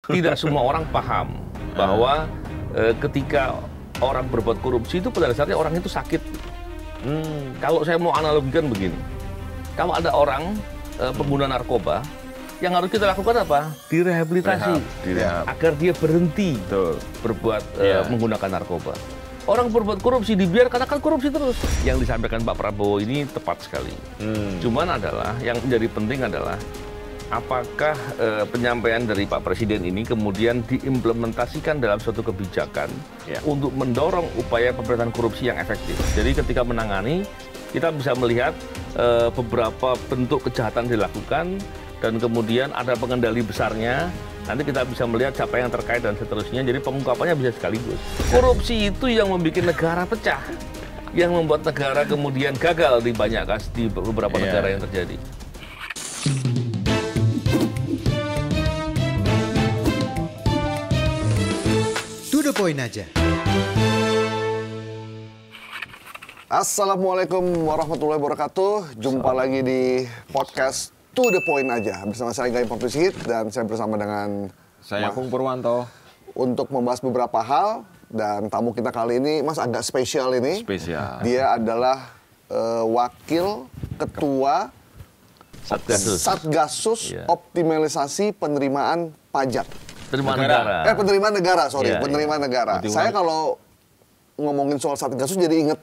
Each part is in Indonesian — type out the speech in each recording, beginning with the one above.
tidak semua orang paham bahwa ketika orang berbuat korupsi itu pada dasarnya orang itu sakit. Kalau saya mau analogikan begini, kalau ada orang pengguna narkoba, yang harus kita lakukan apa? Direhabilitasi, agar dia berhenti berbuat menggunakan narkoba. Orang berbuat korupsi dibiarkan akan korupsi terus. Yang disampaikan Pak Prabowo ini tepat sekali. Cuman adalah yang menjadi penting adalah apakah penyampaian dari Pak Presiden ini kemudian diimplementasikan dalam suatu kebijakan untuk mendorong upaya pemberantasan korupsi yang efektif. Jadi ketika menangani, kita bisa melihat beberapa bentuk kejahatan dilakukan dan kemudian ada pengendali besarnya. Nanti kita bisa melihat siapa yang terkait dan seterusnya. Jadi pengungkapannya bisa sekaligus. Korupsi itu yang membuat negara pecah, yang membuat negara kemudian gagal di banyak kasus di beberapa negara yang terjadi. To the point aja. Assalamualaikum warahmatullahi wabarakatuh. Jumpa lagi di podcast To the Point aja bersama saya Gaim Paprisihit dan saya bersama dengan saya Pung Purwanto untuk membahas beberapa hal. Dan tamu kita kali ini Mas agak spesial ini. Spesial. Dia adalah wakil ketua Satgasus Optimalisasi Penerimaan Pajak. Penerimaan negara. Penerimaan negara, sorry. Penerimaan negara. Saya kalau ngomongin soal Satgasus jadi inget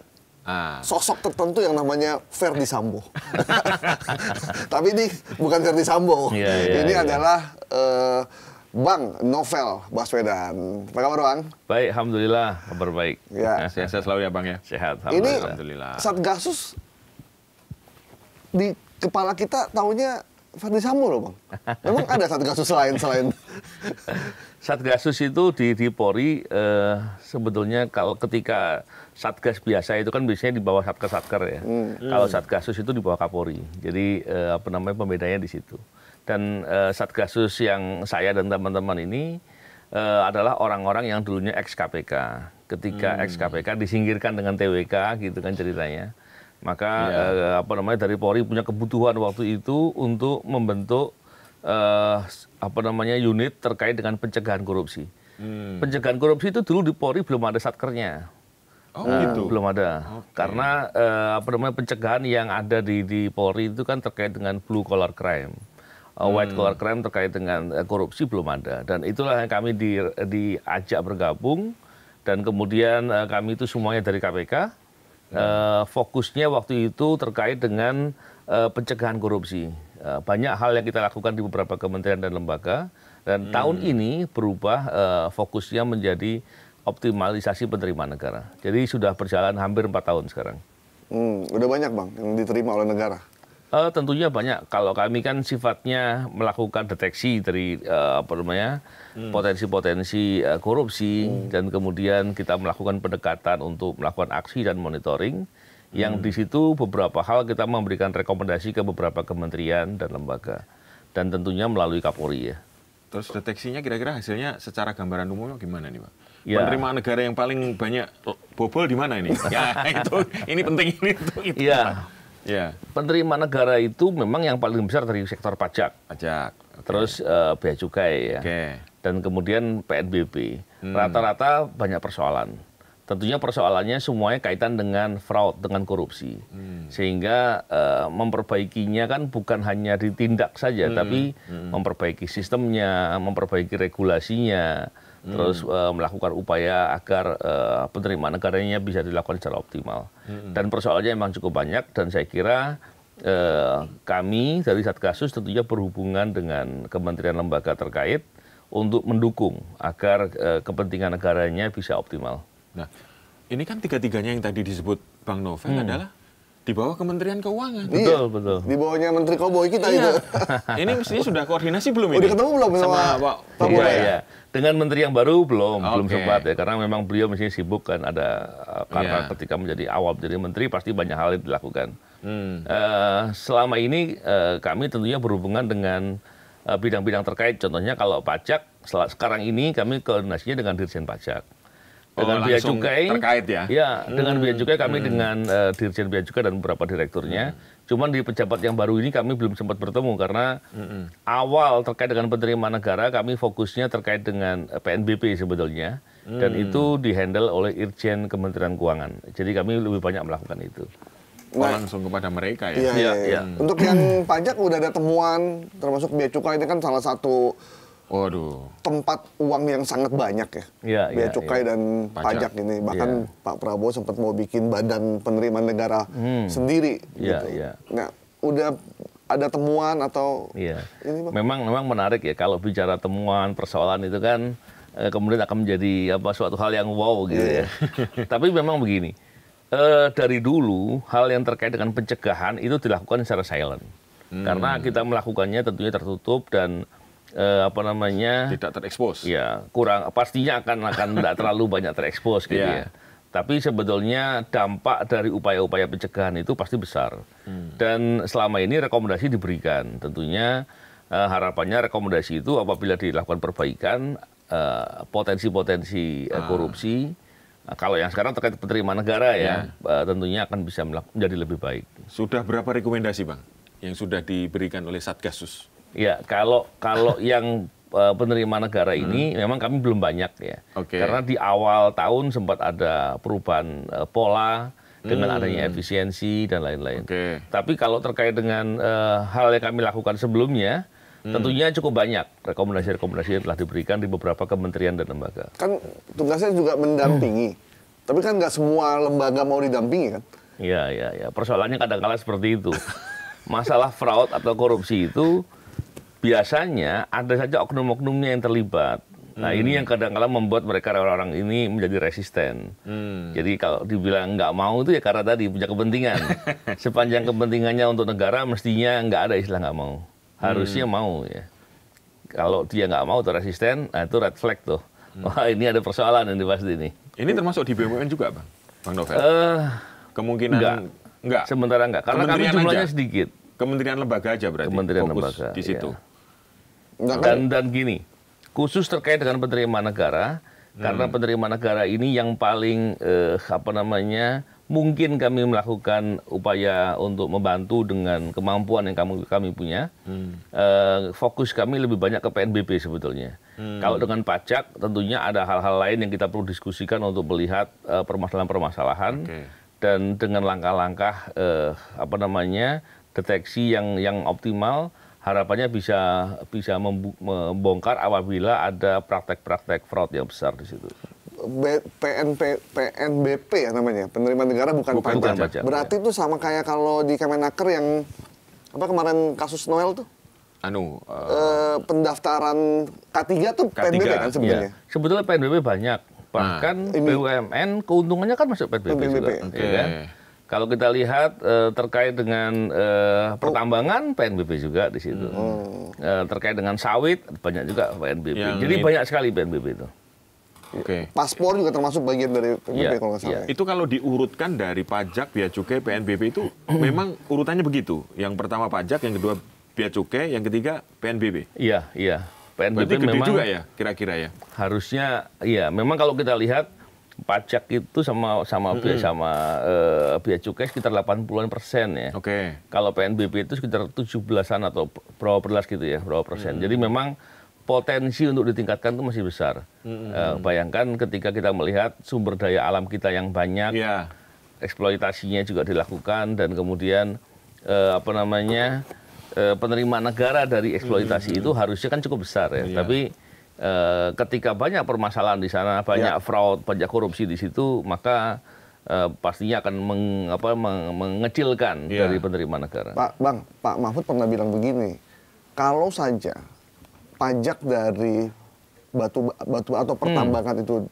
sosok tertentu yang namanya Ferdy Sambo. Tapi ini bukan Ferdy Sambo. Ini adalah Bang Novel Baswedan. Apa kabar Bang? Baik, alhamdulillah, kabar baik. Sehat selalu ya Bang ya. Sehat, Ini alhamdulillah. Satgasus di kepala kita taunya Ferdy Sambo loh Bang. Memang ada Satgasus selain Satgasus itu di Polri sebetulnya kalau ketika Satgas biasa itu kan biasanya di bawah Satker ya. Kalau Satgasus itu di bawah Kapolri. Jadi pembedanya di situ. Dan Satgasus yang saya dan teman-teman ini adalah orang-orang yang dulunya ex-KPK. Ketika ex-KPK disingkirkan dengan TWK gitu kan ceritanya. Maka dari Polri punya kebutuhan waktu itu untuk membentuk unit terkait dengan pencegahan korupsi. Pencegahan korupsi itu dulu di Polri belum ada satkernya. Gitu. Belum ada. Karena pencegahan yang ada di Polri itu kan terkait dengan blue collar crime. White collar crime terkait dengan korupsi belum ada. Dan itulah yang kami diajak bergabung dan kemudian kami itu semuanya dari KPK. Fokusnya waktu itu terkait dengan pencegahan korupsi. Banyak hal yang kita lakukan di beberapa kementerian dan lembaga. Dan tahun ini berubah fokusnya menjadi optimalisasi penerimaan negara. Jadi sudah berjalan hampir 4 tahun sekarang. Udah banyak Bang yang diterima oleh negara? Tentunya banyak. Kalau kami kan sifatnya melakukan deteksi dari potensi-potensi korupsi dan kemudian kita melakukan pendekatan untuk melakukan aksi dan monitoring. Yang di situ beberapa hal kita memberikan rekomendasi ke beberapa kementerian dan lembaga. Dan tentunya melalui Kapolri ya. Terus deteksinya kira-kira hasilnya secara gambaran umumnya gimana nih Pak? Penerimaan negara yang paling banyak bobol di mana ini? Ini penting ini. Penerimaan negara itu memang yang paling besar dari sektor pajak. Terus bea cukai ya. Dan kemudian PNBP. Rata-rata banyak persoalan. Tentunya persoalannya semuanya kaitan dengan fraud, dengan korupsi. Sehingga memperbaikinya kan bukan hanya ditindak saja, tapi memperbaiki sistemnya, memperbaiki regulasinya, terus melakukan upaya agar penerimaan negaranya bisa dilakukan secara optimal. Dan persoalannya memang cukup banyak dan saya kira kami dari Satgasus tentunya berhubungan dengan kementerian lembaga terkait untuk mendukung agar kepentingan negaranya bisa optimal. Nah, ini kan tiga-tiganya yang tadi disebut Bang Novel adalah di bawah Kementerian Keuangan. Betul. Di bawahnya Menteri Koboi kita itu. Ini mestinya sudah koordinasi belum ini? Udah ketemu belum sama Pak Koboi? Iya. Dengan menteri yang baru belum sempat ya karena memang beliau mestinya sibuk kan karena ketika menjadi awal menjadi menteri pasti banyak hal yang dilakukan. Selama ini kami tentunya berhubungan dengan bidang-bidang terkait. Contohnya kalau pajak sekarang ini kami koordinasinya dengan Dirjen Pajak. dengan bea cukai terkait ya. Ya, dengan bea cukai kami dengan Dirjen Bea Cukai dan beberapa direkturnya. Cuman di pejabat yang baru ini kami belum sempat bertemu karena awal terkait dengan penerimaan negara kami fokusnya terkait dengan PNBP sebetulnya dan itu dihandle oleh Irjen Kementerian Keuangan. Jadi kami lebih banyak melakukan itu. Langsung kepada mereka ya. Iya. Untuk yang pajak udah ada temuan termasuk bea cukai ini kan salah satu tempat uang yang sangat banyak ya. Bea cukai dan pajak ini. Bahkan Pak Prabowo sempat mau bikin badan penerimaan negara sendiri. Gitu. Nah, udah ada temuan atau ini, Memang menarik ya kalau bicara temuan persoalan itu kan kemudian akan menjadi suatu hal yang wow gitu ya. Tapi memang begini. Dari dulu hal yang terkait dengan pencegahan itu dilakukan secara silent. Karena kita melakukannya tentunya tertutup dan tidak terekspos. Ya, pastinya akan tidak terlalu banyak terekspos gitu ya. Tapi sebetulnya dampak dari upaya-upaya pencegahan itu pasti besar. Dan selama ini rekomendasi diberikan. Tentunya harapannya rekomendasi itu apabila dilakukan perbaikan potensi-potensi korupsi. Kalau yang sekarang terkait penerimaan negara tentunya akan bisa menjadi lebih baik. Sudah berapa rekomendasi, Bang, yang sudah diberikan oleh Satgasus? Ya, kalau yang penerimaan negara ini memang kami belum banyak ya. Karena di awal tahun sempat ada perubahan pola dengan adanya efisiensi dan lain-lain. Tapi kalau terkait dengan hal yang kami lakukan sebelumnya, tentunya cukup banyak rekomendasi-rekomendasi yang telah diberikan di beberapa kementerian dan lembaga. Kan tugasnya juga mendampingi. Tapi kan nggak semua lembaga mau didampingi kan? Iya. Persoalannya kadang-kala seperti itu. Masalah fraud atau korupsi itu biasanya ada saja oknum-oknumnya yang terlibat. Nah ini yang kadang-kadang membuat mereka orang-orang ini menjadi resisten. Jadi kalau dibilang nggak mau itu ya karena tadi punya kepentingan. Sepanjang kepentingannya untuk negara mestinya nggak ada istilah nggak mau. Harusnya mau ya. Kalau dia nggak mau atau resisten, nah itu red flag tuh. Wah ini ada persoalan ini pasti ini. Ini termasuk di BUMN juga Bang Novel? Kemungkinan enggak. Sementara enggak, karena kami jumlahnya sedikit. Kementerian lembaga aja berarti. Kementerian fokus lembaga di situ. Dan gini, khusus terkait dengan penerimaan negara, karena penerimaan negara ini yang paling mungkin kami melakukan upaya untuk membantu dengan kemampuan yang kami punya. Fokus kami lebih banyak ke PNBP sebetulnya. Kalau dengan pajak tentunya ada hal-hal lain yang kita perlu diskusikan untuk melihat permasalahan-permasalahan dan dengan langkah-langkah deteksi yang optimal. Harapannya bisa membongkar apabila ada praktek-praktek fraud yang besar di situ. PNBP ya namanya, penerimaan negara bukan pajak. Berarti itu sama kayak kalau di Kemenaker yang kemarin kasus Noel tuh? Pendaftaran K3 tuh PNBP kan sebenarnya? Ya. Sebetulnya PNBP banyak. Bahkan BUMN keuntungannya kan masuk PNBP juga. Ya kan? Kalau kita lihat terkait dengan pertambangan PNBP juga di situ. Terkait dengan sawit banyak juga PNBP. Jadi banyak sekali PNBP itu. Paspor juga termasuk bagian dari PNBP kalau nggak salah. Itu kalau diurutkan dari pajak, bea cukai, PNBP itu memang urutannya begitu. Yang pertama pajak, yang kedua bea cukai, yang ketiga PNBP. Iya. PNBP berarti gede memang juga ya kira-kira ya. Harusnya memang kalau kita lihat pajak itu sama bea cukai sekitar 80% ya. Kalau PNBP itu sekitar 17-an atau berapa persen gitu ya, berapa persen. Jadi memang potensi untuk ditingkatkan itu masih besar. Bayangkan ketika kita melihat sumber daya alam kita yang banyak, eksploitasinya juga dilakukan dan kemudian penerimaan negara dari eksploitasi itu harusnya kan cukup besar ya. Tapi ketika banyak permasalahan di sana, banyak fraud, banyak korupsi di situ, maka pastinya akan mengecilkan dari penerimaan negara. Pak Mahfud pernah bilang begini, kalau saja pajak dari batu atau pertambangan itu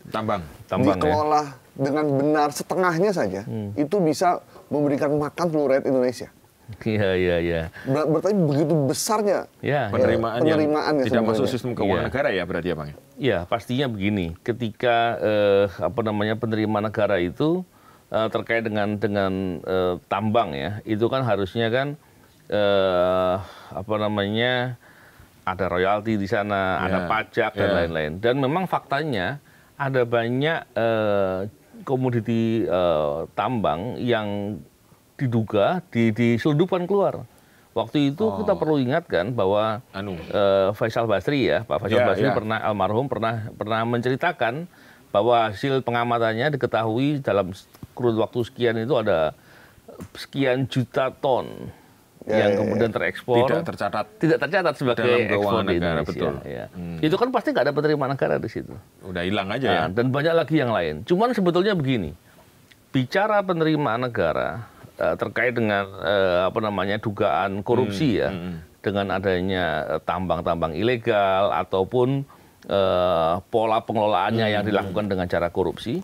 dikelola dengan benar setengahnya saja, itu bisa memberikan makan seluruh rakyat Indonesia. Iya. Berarti begitu besarnya penerimaan yang tidak masuk sistem keuangan negara ya berarti ya Bang? Iya, pastinya begini. Ketika penerimaan negara itu terkait dengan tambang ya, itu kan harusnya kan ada royalti di sana, ada pajak dan lain-lain. Dan memang faktanya ada banyak komoditi tambang yang diduga diselundupkan keluar. Waktu itu kita perlu ingatkan bahwa Faisal Basri ya, Pak Faisal Basri almarhum pernah menceritakan bahwa hasil pengamatannya diketahui dalam kurun waktu sekian itu ada sekian juta ton yang kemudian terekspor, tidak tercatat sebagai ekspor di Indonesia. Betul. Ya. Itu kan pasti nggak ada penerimaan negara di situ. Udah hilang aja ya. Dan banyak lagi yang lain. Cuman sebetulnya begini, bicara penerimaan negara terkait dengan dugaan korupsi ya, dengan adanya tambang-tambang ilegal ataupun pola pengelolaannya yang dilakukan dengan cara korupsi,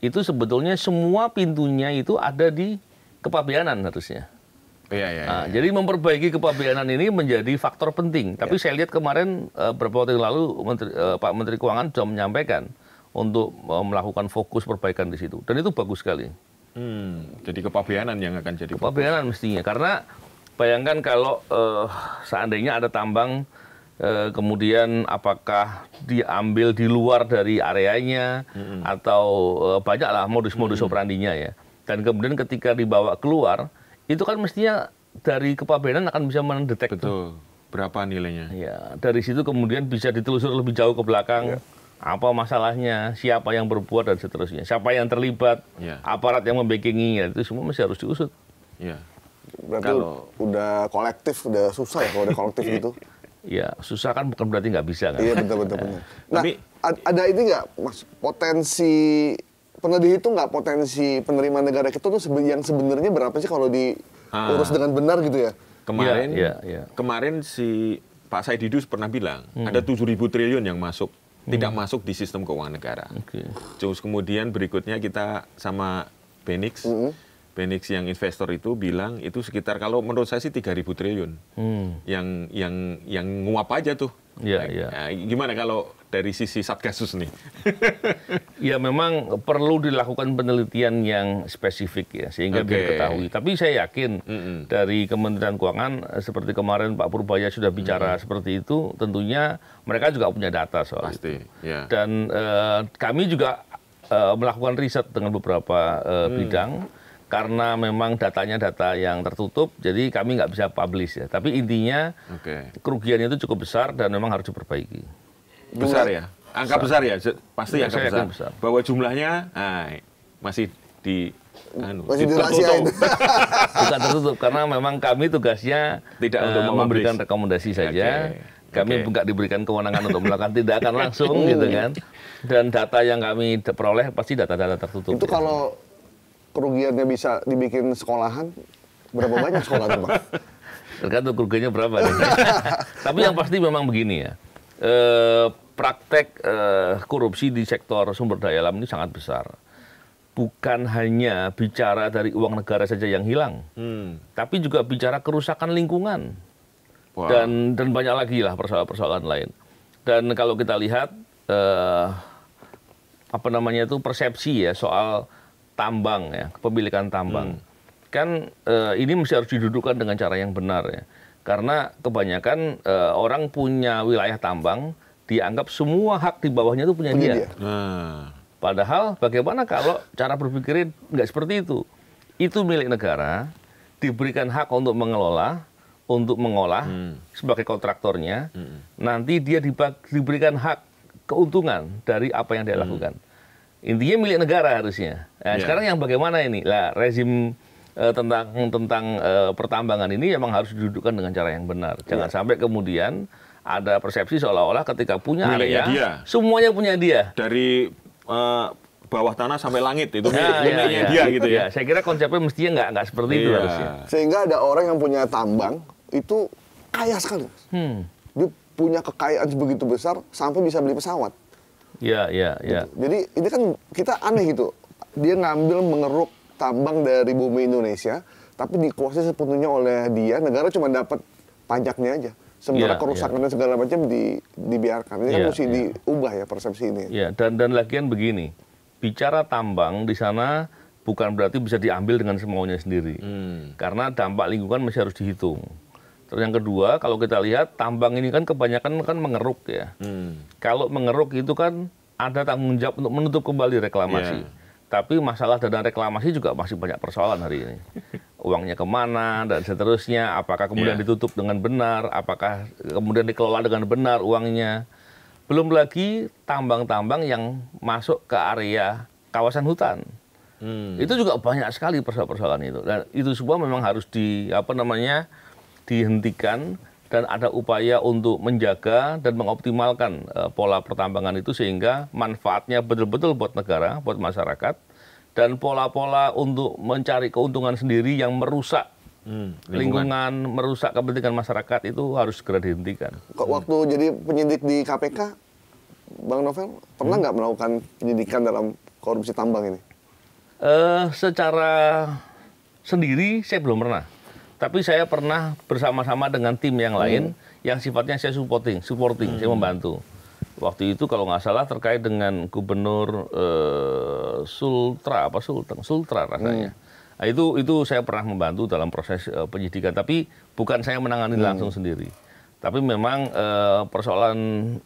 itu sebetulnya semua pintunya itu ada di kepabeanan harusnya. Jadi memperbaiki kepabeanan ini menjadi faktor penting. Tapi saya lihat kemarin beberapa waktu lalu Pak Menteri Keuangan sudah menyampaikan untuk melakukan fokus perbaikan di situ. Dan itu bagus sekali. Jadi kepabeanan yang akan jadi kepabeanan mestinya. Karena bayangkan kalau seandainya ada tambang, kemudian apakah diambil di luar dari areanya atau banyaklah modus-modus operandinya ya. Dan kemudian ketika dibawa keluar, itu kan mestinya dari kepabeanan akan bisa mendetek. Betul. Berapa nilainya? Ya, dari situ kemudian bisa ditelusur lebih jauh ke belakang. Apa masalahnya, siapa yang berbuat dan seterusnya. Siapa yang terlibat, aparat yang membackingi, itu semua masih harus diusut. Berarti udah kolektif, udah susah ya kalau udah kolektif gitu. Ya, susah kan bukan berarti nggak bisa kan. Iya, betul. Nah, ada ini nggak, Mas, potensi pernah dihitung nggak potensi penerimaan negara kita tuh yang sebenarnya berapa sih kalau diurus dengan benar gitu ya? Kemarin si Pak Saididus pernah bilang ada 7.000 triliun yang tidak masuk di sistem keuangan negara. Terus kemudian berikutnya kita sama Benix yang investor itu bilang itu sekitar, kalau menurut saya sih 3.000 triliun yang nguap aja tuh. Nah, gimana kalau dari sisi Satgasus nih? Ya memang perlu dilakukan penelitian yang spesifik ya sehingga diketahui. Tapi saya yakin dari Kementerian Keuangan seperti kemarin Pak Purbaya sudah bicara seperti itu, tentunya mereka juga punya data soal itu. Dan kami juga melakukan riset dengan beberapa bidang. Karena memang datanya data yang tertutup, jadi kami nggak bisa publish ya. Tapi intinya kerugiannya itu cukup besar dan memang harus diperbaiki. Besar ya? Angka besar ya? Pasti angka besar. Bahwa jumlahnya masih dirahasiain. Bukan tertutup, karena memang kami tugasnya tidak untuk memberikan rekomendasi saja. Kami nggak diberikan kewenangan untuk melakukan tindakan langsung gitu kan. Dan data yang kami peroleh pasti data-data tertutup. Itu kalau kerugiannya bisa dibikin sekolahan, berapa banyak sekolah tuh, Bang? Tergantung kerugiannya berapa. Tapi yang pasti memang begini ya, praktek korupsi di sektor sumber daya alam ini sangat besar. Bukan hanya bicara dari uang negara saja yang hilang, tapi juga bicara kerusakan lingkungan. Dan banyak lagi lah persoalan-persoalan lain. Dan kalau kita lihat, persepsi ya soal tambang ya, kepemilikan tambang. Kan ini mesti harus didudukkan dengan cara yang benar ya. Karena kebanyakan orang punya wilayah tambang, dianggap semua hak di bawahnya itu punya dia. Padahal bagaimana kalau cara berpikirnya nggak seperti itu. Itu milik negara, diberikan hak untuk mengelola, untuk mengolah sebagai kontraktornya, nanti dia diberikan hak keuntungan dari apa yang dia lakukan. Intinya milik negara harusnya. Nah, sekarang yang bagaimana ini? Lah, rezim tentang pertambangan ini memang harus didudukkan dengan cara yang benar. Jangan sampai kemudian ada persepsi seolah-olah ketika punya area, semuanya punya dia. Dari bawah tanah sampai langit itu miliknya dia gitu ya. Saya kira konsepnya mestinya nggak seperti itu harusnya. Sehingga ada orang yang punya tambang itu kaya sekali. Dia punya kekayaan sebegitu besar sampai bisa beli pesawat. Gitu. Jadi ini kan kita aneh gitu. Dia mengeruk tambang dari bumi Indonesia, tapi dikuasai sepenuhnya oleh dia. Negara cuma dapat pajaknya aja. Sementara kerusakan dan segala macam dibiarkan. Ini kan mesti diubah ya persepsi ini. Dan lagian begini, bicara tambang di sana bukan berarti bisa diambil dengan semaunya sendiri. Karena dampak lingkungan masih harus dihitung. Terus yang kedua, kalau kita lihat tambang ini kan kebanyakan kan mengeruk ya. Kalau mengeruk itu kan ada tanggung jawab untuk menutup kembali reklamasi. Tapi masalah dana reklamasi juga masih banyak persoalan hari ini. Uangnya kemana dan seterusnya, apakah kemudian ditutup dengan benar, apakah kemudian dikelola dengan benar uangnya. Belum lagi tambang-tambang yang masuk ke area kawasan hutan. Itu juga banyak sekali persoalan-persoalan itu. Dan itu semua memang harus dihentikan dan ada upaya untuk menjaga dan mengoptimalkan pola pertambangan itu sehingga manfaatnya betul-betul buat negara, buat masyarakat, dan pola-pola untuk mencari keuntungan sendiri yang merusak lingkungan, merusak kepentingan masyarakat itu harus segera dihentikan. Waktu jadi penyidik di KPK, Bang Novel, pernah nggak melakukan penyidikan dalam korupsi tambang ini? Secara sendiri saya belum pernah. Tapi saya pernah bersama-sama dengan tim yang lain yang sifatnya saya supporting, saya membantu. Waktu itu kalau nggak salah terkait dengan Gubernur Sultra rasanya. Nah, itu saya pernah membantu dalam proses penyidikan, tapi bukan saya menangani langsung sendiri. Tapi memang persoalan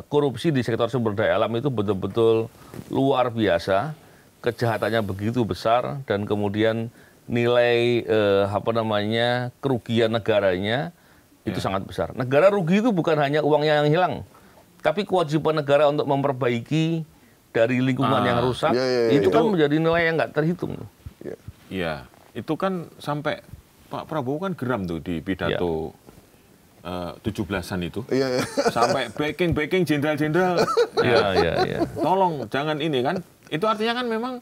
korupsi di sektor sumber daya alam itu betul-betul luar biasa, kejahatannya begitu besar dan kemudian nilai kerugian negaranya itu sangat besar. Negara rugi itu bukan hanya uangnya yang hilang, tapi kewajiban negara untuk memperbaiki dari lingkungan yang rusak itu kan menjadi nilai yang nggak terhitung. Iya, itu kan sampai Pak Prabowo kan geram tuh di pidato 17-an itu, sampai backing jenderal-jenderal. Iya. Tolong jangan ini kan. Itu artinya kan memang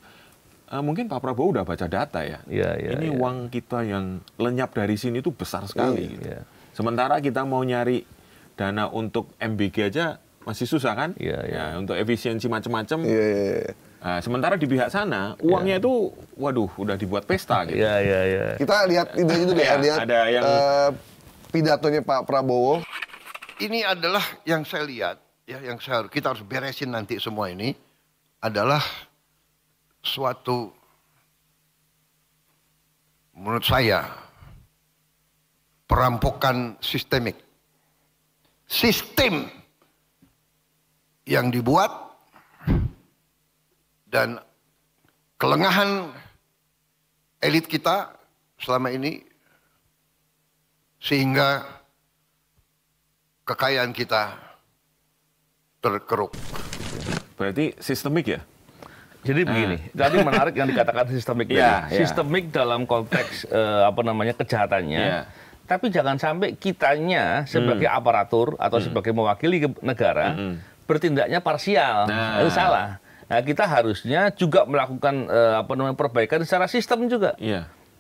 mungkin Pak Prabowo udah baca data ya. Ini uang kita yang lenyap dari sini itu besar sekali. Gitu. Sementara kita mau nyari dana untuk MBG aja masih susah kan? Untuk efisiensi macam-macam. Nah, sementara di pihak sana uangnya itu, waduh, udah dibuat pesta gitu. Kita lihat ini dulu ya. Lihat ada yang pidatonya Pak Prabowo. Ini adalah yang saya lihat, ya, yang kita harus beresin nanti semua ini adalah suatu, menurut saya, perampokan sistemik. Sistem yang dibuat dan kelengahan elit kita selama ini sehingga kekayaan kita terkeruk. Berarti sistemik ya? Jadi begini, tadi menarik yang dikatakan sistemik tadi. Sistemik dalam konteks kejahatannya. Tapi jangan sampai kitanya sebagai aparatur atau sebagai mewakili negara bertindaknya parsial. Itu salah. Nah, kita harusnya juga melakukan perbaikan secara sistem juga.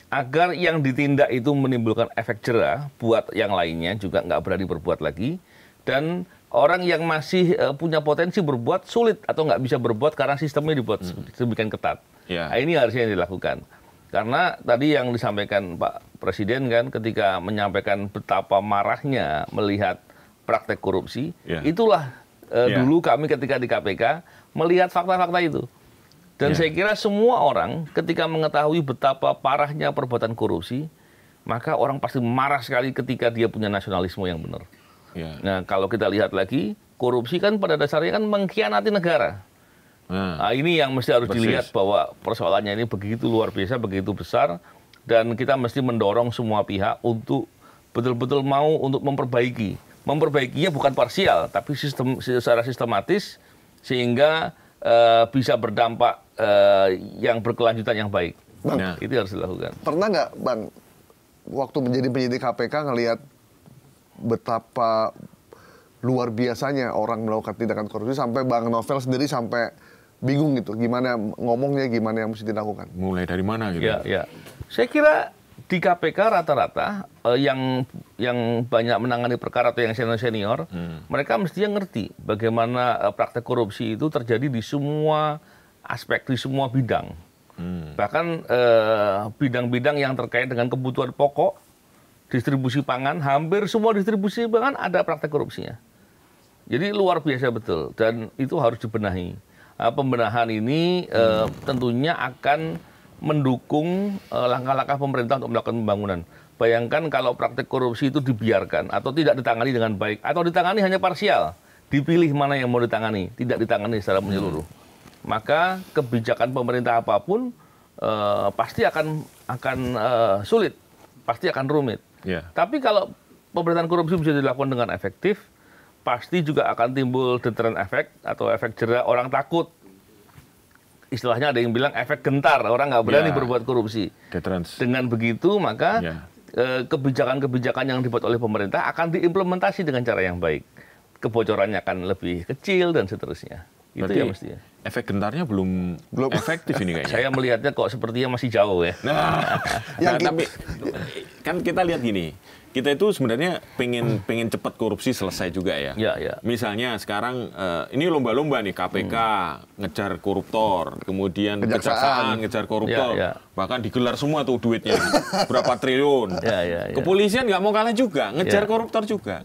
Agar yang ditindak itu menimbulkan efek jera buat yang lainnya juga nggak berani berbuat lagi. Dan orang yang masih punya potensi berbuat sulit atau nggak bisa berbuat karena sistemnya dibuat sedemikian ketat. Nah, ini harusnya yang dilakukan. Karena tadi yang disampaikan Pak Presiden kan ketika menyampaikan betapa marahnya melihat praktek korupsi, itulah dulu kami ketika di KPK melihat fakta-fakta itu. Dan saya kira semua orang ketika mengetahui betapa parahnya perbuatan korupsi, maka orang pasti marah sekali ketika dia punya nasionalisme yang benar. Nah, kalau kita lihat lagi, korupsi kan pada dasarnya kan mengkhianati negara. Nah, ini yang mesti harus dilihat bahwa persoalannya ini begitu luar biasa, begitu besar, dan kita mesti mendorong semua pihak untuk betul-betul mau untuk memperbaiki. Memperbaikinya bukan parsial, tapi secara sistematis sehingga bisa berdampak yang berkelanjutan yang baik. Bang, itu harus dilakukan. Pernah nggak, Bang, waktu menjadi penyidik KPK ngelihat betapa luar biasanya orang melakukan tindakan korupsi sampai Bang Novel sendiri sampai bingung gitu, gimana ngomongnya, gimana yang mesti dilakukan? Mulai dari mana gitu? Ya. Saya kira di KPK rata-rata yang banyak menangani perkara atau yang senior, mereka mestinya ngerti bagaimana praktek korupsi itu terjadi di semua aspek, di semua bidang. Bahkan bidang-bidang yang terkait dengan kebutuhan pokok, distribusi pangan, hampir semua distribusi pangan ada praktek korupsinya. Jadi luar biasa betul, dan itu harus dibenahi. Pembenahan ini tentunya akan mendukung langkah-langkah pemerintah untuk melakukan pembangunan. Bayangkan kalau praktek korupsi itu dibiarkan atau tidak ditangani dengan baik, atau ditangani hanya parsial, dipilih mana yang mau ditangani, tidak ditangani secara menyeluruh. Maka kebijakan pemerintah apapun pasti akan sulit, pasti akan rumit. Tapi kalau pemberantasan korupsi bisa dilakukan dengan efektif, pasti juga akan timbul deterrent effect atau efek jera, orang takut. Istilahnya ada yang bilang efek gentar, orang nggak berani berbuat korupsi. Deterrence. Dengan begitu maka kebijakan-kebijakan yang dibuat oleh pemerintah akan diimplementasi dengan cara yang baik. Kebocorannya akan lebih kecil dan seterusnya. Itu ya mestinya. Efek gentarnya belum efektif ini kayaknya. Saya melihatnya kok sepertinya masih jauh ya. Tapi kan kita lihat gini. Kita itu sebenarnya pengen cepat korupsi selesai juga ya. Misalnya sekarang ini lomba-lomba nih, KPK ngejar koruptor, kemudian Kejaksaan ngejar koruptor, bahkan digelar semua tuh duitnya berapa triliun. Kepolisian nggak mau kalah juga, ngejar koruptor juga.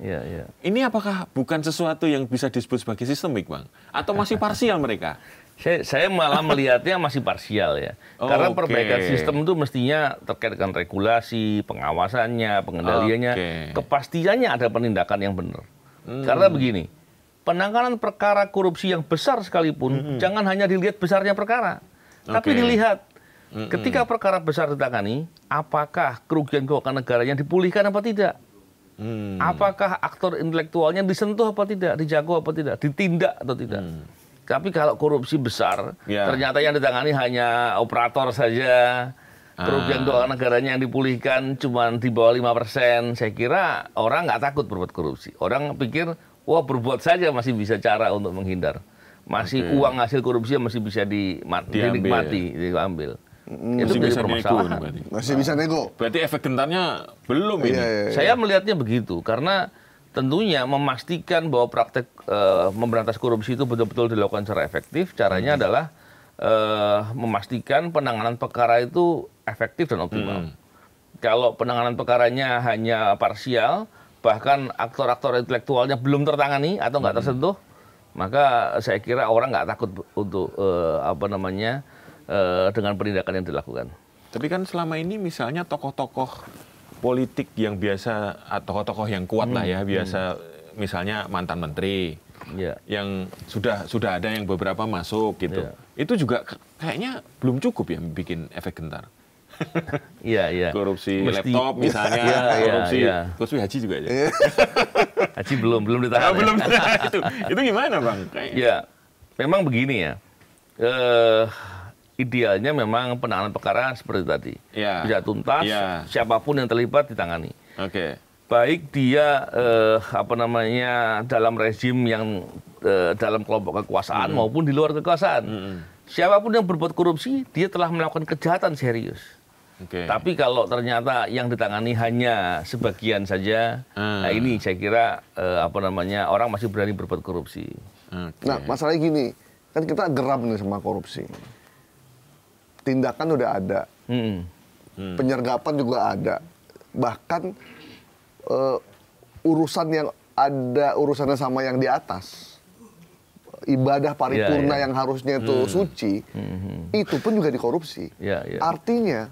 Ini apakah bukan sesuatu yang bisa disebut sebagai sistemik, Bang? Atau masih parsial mereka? Saya malah melihatnya masih parsial ya. Karena perbaikan sistem itu mestinya terkait dengan regulasi, pengawasannya, pengendaliannya, kepastiannya ada penindakan yang benar. Karena begini, penanganan perkara korupsi yang besar sekalipun, jangan hanya dilihat besarnya perkara, tapi dilihat ketika perkara besar ditangani, apakah kerugian keuangan negaranya dipulihkan apa tidak? Apakah aktor intelektualnya disentuh apa tidak, dijago apa tidak, ditindak atau tidak? Tapi kalau korupsi besar, ternyata yang ditangani hanya operator saja, kerugian keuangan negaranya yang dipulihkan cuma di bawah 5%, saya kira orang nggak takut berbuat korupsi. Orang pikir, wah berbuat saja masih bisa cara untuk menghindar. Masih uang hasil korupsi masih bisa dinikmati, diambil. Itu jadi permasalahan. Masih bisa nego. Berarti efek gentarnya belum ini. Saya melihatnya begitu, karena tentunya memastikan bahwa praktek memberantas korupsi itu betul-betul dilakukan secara efektif. Caranya adalah memastikan penanganan perkara itu efektif dan optimal. Kalau penanganan perkaranya hanya parsial, bahkan aktor-aktor intelektualnya belum tertangani atau nggak tersentuh, maka saya kira orang nggak takut untuk dengan penindakan yang dilakukan. Tapi kan selama ini misalnya tokoh-tokoh politik yang biasa, tokoh-tokoh yang kuat lah ya, biasa misalnya mantan menteri, yang sudah ada yang beberapa masuk gitu. Itu juga kayaknya belum cukup ya bikin efek gentar. Korupsi laptop misalnya, korupsi haji juga aja. Haji belum ditahan. Belum itu gimana Bang? Ya, memang begini ya. Idealnya memang penanganan perkara seperti tadi, bisa tuntas, siapapun yang terlibat ditangani. Baik dia dalam rezim yang dalam kelompok kekuasaan maupun di luar kekuasaan. Siapapun yang berbuat korupsi, dia telah melakukan kejahatan serius. Tapi kalau ternyata yang ditangani hanya sebagian saja, nah ini saya kira orang masih berani berbuat korupsi. Nah masalahnya gini, kan kita geram nih sama korupsi. Tindakan udah ada, penyergapan juga ada, bahkan urusan yang ada urusannya sama yang di atas, ibadah paripurna yang harusnya itu suci, itu pun juga dikorupsi. Artinya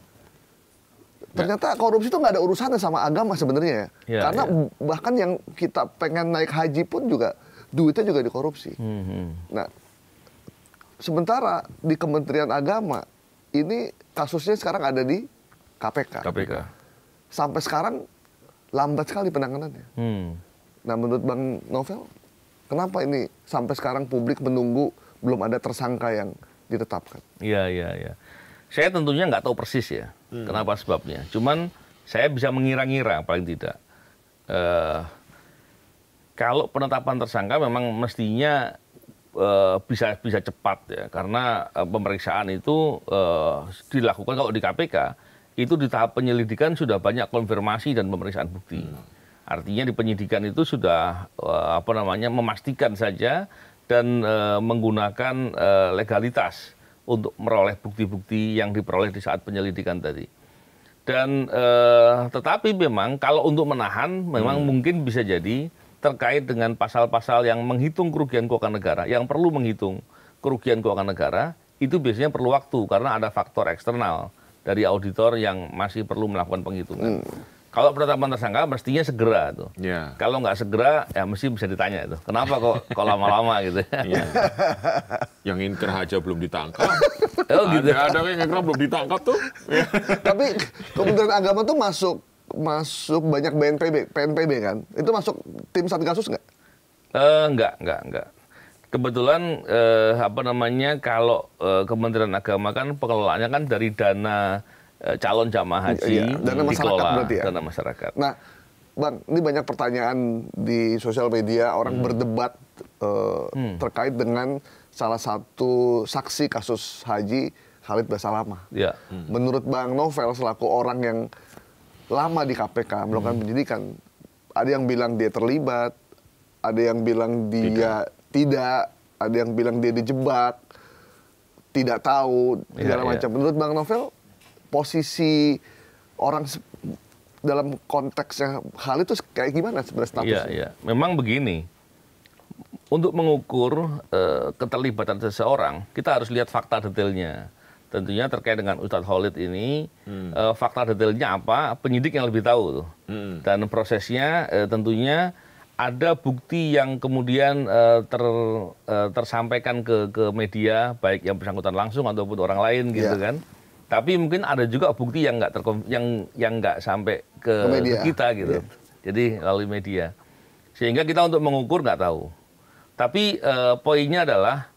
ternyata korupsi itu nggak ada urusannya sama agama sebenarnya, karena bahkan yang kita pengen naik haji pun juga duitnya juga dikorupsi. Nah, sementara di Kementerian Agama ini kasusnya sekarang ada di KPK. Sampai sekarang lambat sekali penanganannya. Nah, menurut Bang Novel, kenapa ini sampai sekarang publik menunggu belum ada tersangka yang ditetapkan? Iya. Saya tentunya nggak tahu persis ya, kenapa sebabnya. Cuman saya bisa mengira-ngira paling tidak. Kalau penetapan tersangka memang mestinya bisa cepat ya, karena pemeriksaan itu dilakukan kalau di KPK itu di tahap penyelidikan sudah banyak konfirmasi dan pemeriksaan bukti. Artinya di penyidikan itu sudah memastikan saja dan menggunakan legalitas untuk meroleh bukti-bukti yang diperoleh di saat penyelidikan tadi. Dan tetapi memang kalau untuk menahan memang mungkin bisa jadi terkait dengan pasal-pasal yang menghitung kerugian keuangan negara, yang perlu menghitung kerugian keuangan negara, itu biasanya perlu waktu karena ada faktor eksternal dari auditor yang masih perlu melakukan penghitungan. Kalau penetapan tersangka mestinya segera tuh. Ya. Kalau nggak segera, ya mesti bisa ditanya itu. Kenapa kok lama-lama gitu? Ya. Yang inkrah aja belum ditangkap. Oh gitu. Ada yang inkrah belum ditangkap tuh. Tapi Kementerian Agama tuh masuk banyak PNPB kan? Itu masuk tim Satgasus nggak? Enggak. Kebetulan kalau Kementerian Agama kan pengelolaannya kan dari dana calon jamaah haji, dana masyarakat berarti ya? Dana masyarakat. Nah, Bang, ini banyak pertanyaan di sosial media, orang berdebat terkait dengan salah satu saksi kasus haji, Khalid Basalamah. Ya. Menurut Bang Novel, selaku orang yang lama di KPK, melakukan penyidikan, ada yang bilang dia terlibat, ada yang bilang dia tidak, ada yang bilang dia dijebak, tidak tahu, segala macam. Menurut Bang Novel, posisi orang dalam konteksnya hal itu kayak gimana sebenarnya statusnya? Iya. Memang begini, untuk mengukur keterlibatan seseorang, kita harus lihat fakta detailnya. Tentunya terkait dengan Ustadz Khalid ini, fakta detailnya apa, penyidik yang lebih tahu tuh. Dan prosesnya tentunya ada bukti yang kemudian tersampaikan ke media, baik yang bersangkutan langsung ataupun orang lain gitu kan. Tapi mungkin ada juga bukti yang nggak sampai ke kita gitu. Jadi melalui media. Sehingga kita untuk mengukur nggak tahu. Tapi poinnya adalah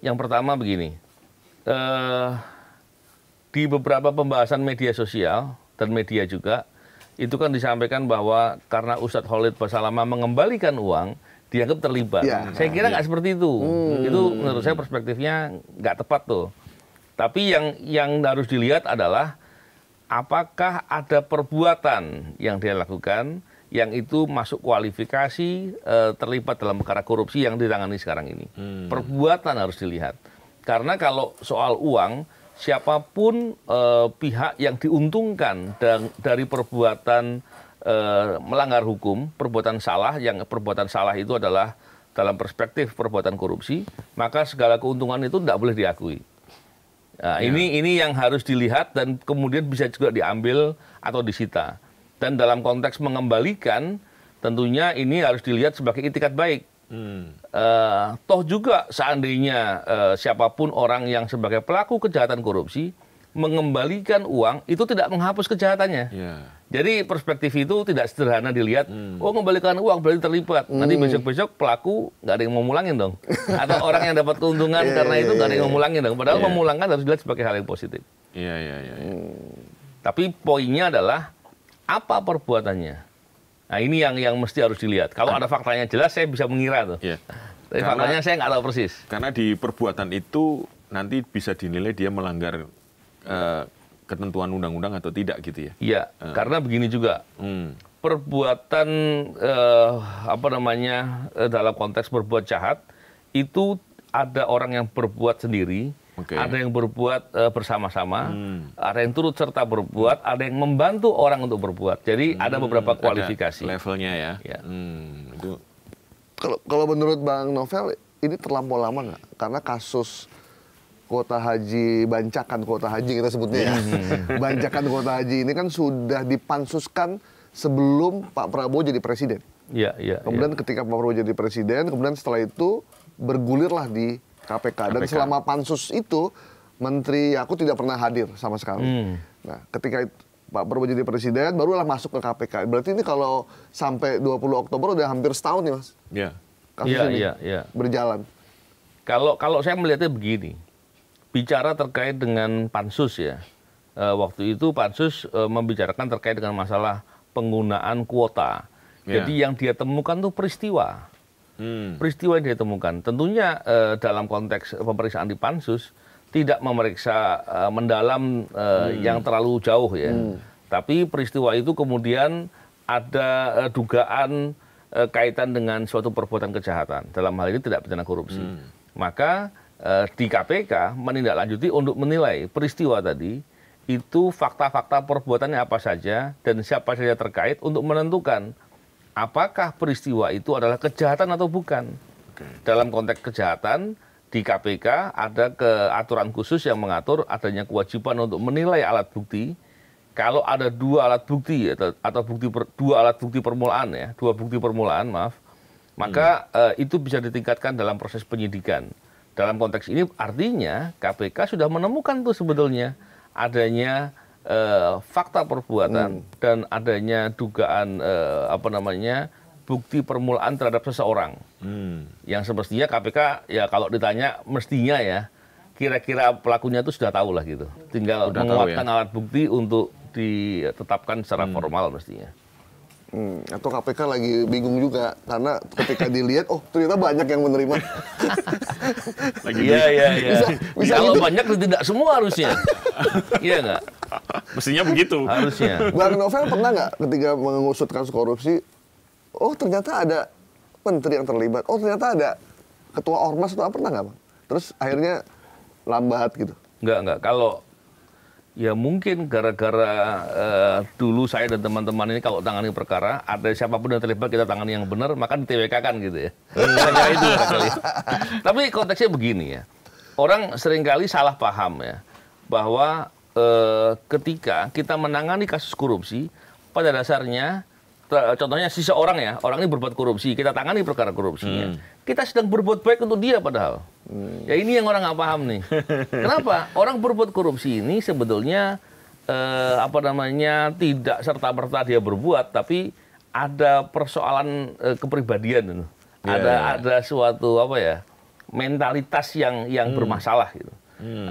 yang pertama begini. Di beberapa pembahasan media sosial dan media juga itu kan disampaikan bahwa karena Ustadz Khalid Basalamah mengembalikan uang dianggap terlibat. Saya kira nggak seperti itu. Itu menurut saya perspektifnya nggak tepat tuh. Tapi yang harus dilihat adalah apakah ada perbuatan yang dia lakukan yang itu masuk kualifikasi terlibat dalam perkara korupsi yang ditangani sekarang ini. Perbuatan harus dilihat. Karena kalau soal uang, siapapun pihak yang diuntungkan dari perbuatan melanggar hukum, perbuatan salah, yang perbuatan salah itu adalah dalam perspektif perbuatan korupsi, maka segala keuntungan itu tidak boleh diakui. Nah, ini yang harus dilihat dan kemudian bisa juga diambil atau disita. Dan dalam konteks mengembalikan, tentunya ini harus dilihat sebagai itikat baik. Toh juga seandainya siapapun orang yang sebagai pelaku kejahatan korupsi mengembalikan uang, itu tidak menghapus kejahatannya. Jadi perspektif itu tidak sederhana dilihat, oh mengembalikan uang berarti terlibat. Nanti besok-besok pelaku nggak ada yang mau mulangin dong. Atau orang yang dapat keuntungan karena itu nggak ada yang mau mulangin dong. Padahal memulangkan harus dilihat sebagai hal yang positif. Tapi poinnya adalah, apa perbuatannya? Nah ini yang mesti harus dilihat. Kalau ada faktanya jelas, saya bisa mengira tuh. Tapi faktanya saya nggak tahu persis. Karena di perbuatan itu nanti bisa dinilai dia melanggar ketentuan undang-undang atau tidak gitu ya? Iya, karena begini juga, perbuatan dalam konteks berbuat jahat itu ada orang yang berbuat sendiri, ada yang berbuat bersama-sama, ada yang turut serta berbuat, ada yang membantu orang untuk berbuat. Jadi ada beberapa kualifikasi. Ada levelnya ya. Itu. Kalau menurut Bang Novel ini terlampau lama nggak? Karena kasus kuota haji, bancakan kuota haji kita sebutnya ya. Bancakan kuota haji ini kan sudah dipansuskan sebelum Pak Prabowo jadi presiden. Kemudian ketika Pak Prabowo jadi presiden, kemudian setelah itu bergulirlah di KPK. Dan selama pansus itu, Menteri Yakut tidak pernah hadir sama sekali. Nah, ketika Pak Prabowo jadi presiden, barulah masuk ke KPK. Berarti ini kalau sampai 20 Oktober udah hampir setahun nih, Mas. Kasus ini berjalan. Kalau saya melihatnya begini, bicara terkait dengan pansus ya, waktu itu pansus membicarakan terkait dengan masalah penggunaan kuota. Jadi yang dia temukan tuh peristiwa. Peristiwa yang dia temukan. Tentunya dalam konteks pemeriksaan di pansus tidak memeriksa mendalam yang terlalu jauh ya. Tapi peristiwa itu kemudian ada dugaan kaitan dengan suatu perbuatan kejahatan. Dalam hal ini tidak pidana korupsi. Maka di KPK menindaklanjuti untuk menilai peristiwa tadi itu fakta-fakta perbuatannya apa saja dan siapa saja terkait untuk menentukan apakah peristiwa itu adalah kejahatan atau bukan. Dalam konteks kejahatan di KPK ada aturan khusus yang mengatur adanya kewajiban untuk menilai alat bukti kalau ada dua alat bukti atau dua alat bukti permulaan ya, dua bukti permulaan maaf, maka itu bisa ditingkatkan dalam proses penyidikan. Dalam konteks ini artinya KPK sudah menemukan tuh sebetulnya adanya fakta perbuatan dan adanya dugaan bukti permulaan terhadap seseorang. Yang semestinya KPK ya kalau ditanya mestinya ya kira-kira pelakunya itu sudah tahu lah gitu. Tinggal menguatkan alat bukti untuk ditetapkan secara formal mestinya. Atau KPK lagi bingung juga karena ketika dilihat, oh ternyata banyak yang menerima. Iya. Bisa kalau gitu. Banyak tidak semua harusnya. Iya nggak? Mestinya begitu. Harusnya. Bang Novel pernah nggak ketika mengusut kasus korupsi, oh ternyata ada menteri yang terlibat, oh ternyata ada ketua ormas atau apa, pernah nggak Bang? Terus akhirnya lambat gitu? Enggak. Kalau ya mungkin gara-gara dulu saya dan teman-teman ini kalau tangani perkara, ada siapapun yang terlibat kita tangani yang benar, maka di-TWK-kan gitu ya. Kira-kira itu barangkali. Tapi konteksnya begini ya, orang seringkali salah paham ya, bahwa ketika kita menangani kasus korupsi, pada dasarnya, contohnya seseorang ya, orang ini berbuat korupsi, kita tangani perkara korupsinya, kita sedang berbuat baik untuk dia padahal. Ya ini yang orang nggak paham nih. Kenapa? Orang berbuat korupsi ini sebetulnya tidak serta-merta dia berbuat, tapi ada persoalan kepribadian, ada suatu mentalitas yang bermasalah gitu.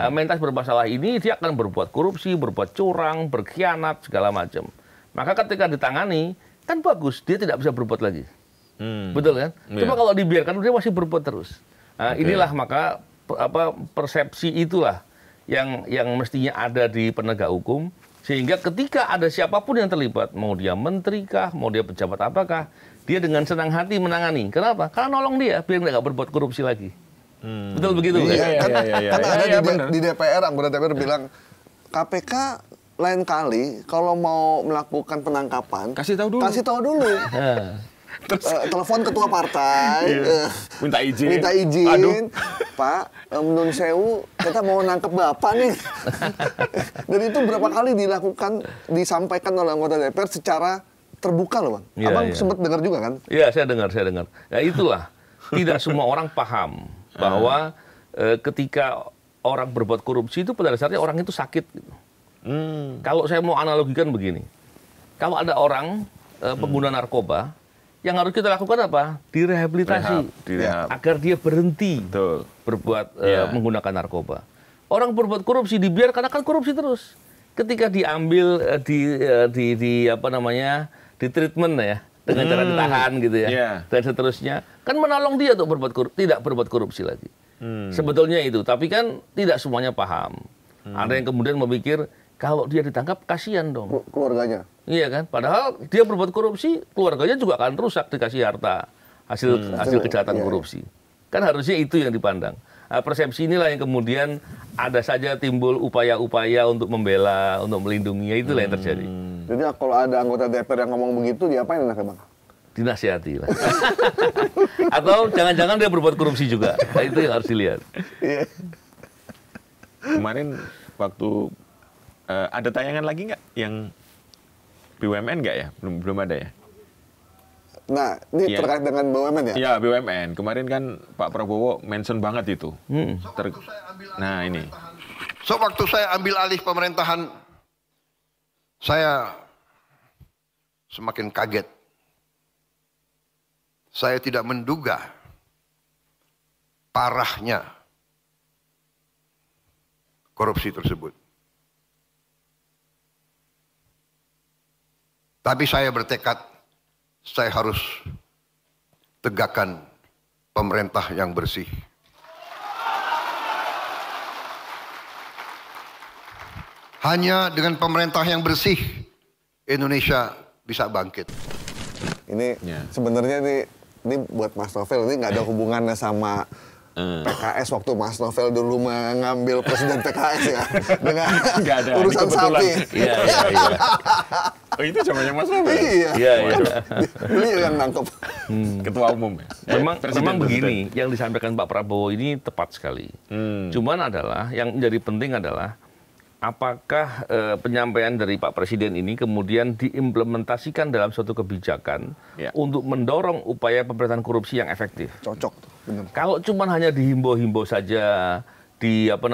Mentalitas bermasalah ini dia akan berbuat korupsi, berbuat curang, berkhianat segala macam. Maka ketika ditangani kan bagus, dia tidak bisa berbuat lagi. Betul kan? Cuma kalau dibiarkan dia masih berbuat terus. Nah, inilah maka persepsi itulah yang mestinya ada di penegak hukum, sehingga ketika ada siapapun yang terlibat, mau dia menteri kah, mau dia pejabat apakah, dia dengan senang hati menangani. Kenapa? Karena nolong dia biar nggak berbuat korupsi lagi. Betul begitu kan? Kan ada di DPR, anggota DPR bilang KPK lain kali kalau mau melakukan penangkapan kasih tahu dulu. Telepon ketua partai, minta izin. Aduh. Pak, menurut sewu, kita mau nangkep bapak nih. Dan itu berapa kali disampaikan oleh anggota DPR secara terbuka loh Bang. Abang sempat dengar juga kan? Iya, saya dengar. Ya itulah, tidak semua orang paham bahwa ketika orang berbuat korupsi itu pada dasarnya orang itu sakit. Gitu. Kalau saya mau analogikan begini, kalau ada orang pengguna narkoba, yang harus kita lakukan apa? Direhabilitasi, agar dia berhenti berbuat menggunakan narkoba. Orang berbuat korupsi dibiarkan akan korupsi terus. Ketika diambil di treatment ya, dengan cara ditahan gitu ya, dan seterusnya, kan menolong dia untuk tidak berbuat korupsi lagi. Sebetulnya itu, tapi kan tidak semuanya paham. Ada yang kemudian memikir kalau dia ditangkap kasihan dong keluarganya. Iya kan? Padahal dia berbuat korupsi, keluarganya juga akan rusak dikasih harta hasil kejahatan korupsi. Kan harusnya itu yang dipandang. Nah, persepsi inilah yang kemudian ada saja timbul upaya-upaya untuk membela, untuk melindunginya, itulah yang terjadi. Jadi kalau ada anggota DPR yang ngomong begitu, diapain enaknya Bang? Dinasihati lah. Atau jangan-jangan dia berbuat korupsi juga. Nah, itu yang harus dilihat. Kemarin waktu ada tayangan lagi nggak yang BUMN nggak ya? Belum ada ya? Nah, ini terkait dengan BUMN ya? Iya, BUMN. Kemarin kan Pak Prabowo mention banget itu. Nah, ini. Sewaktu saya ambil alih pemerintahan, saya semakin kaget. Saya tidak menduga parahnya korupsi tersebut. Tapi saya bertekad, saya harus tegakkan pemerintah yang bersih. Hanya dengan pemerintah yang bersih, Indonesia bisa bangkit. Ini sebenarnya ini buat Mas Novel, ini nggak ada hubungannya sama PKS waktu Mas Novel dulu mengambil presiden PKS ya dengan urusan sapi. Iya. Oh itu zamannya Mas Novel. Iya. Beliau yang nangkep. Ketua umum. Memang begini, yang disampaikan Pak Prabowo ini tepat sekali. Cuman yang menjadi penting adalah apakah penyampaian dari Pak Presiden ini kemudian diimplementasikan dalam suatu kebijakan untuk mendorong upaya pemberantasan korupsi yang efektif. Cocok tuh, benar. Kalau cuma hanya dihimbau-himbau saja, dicela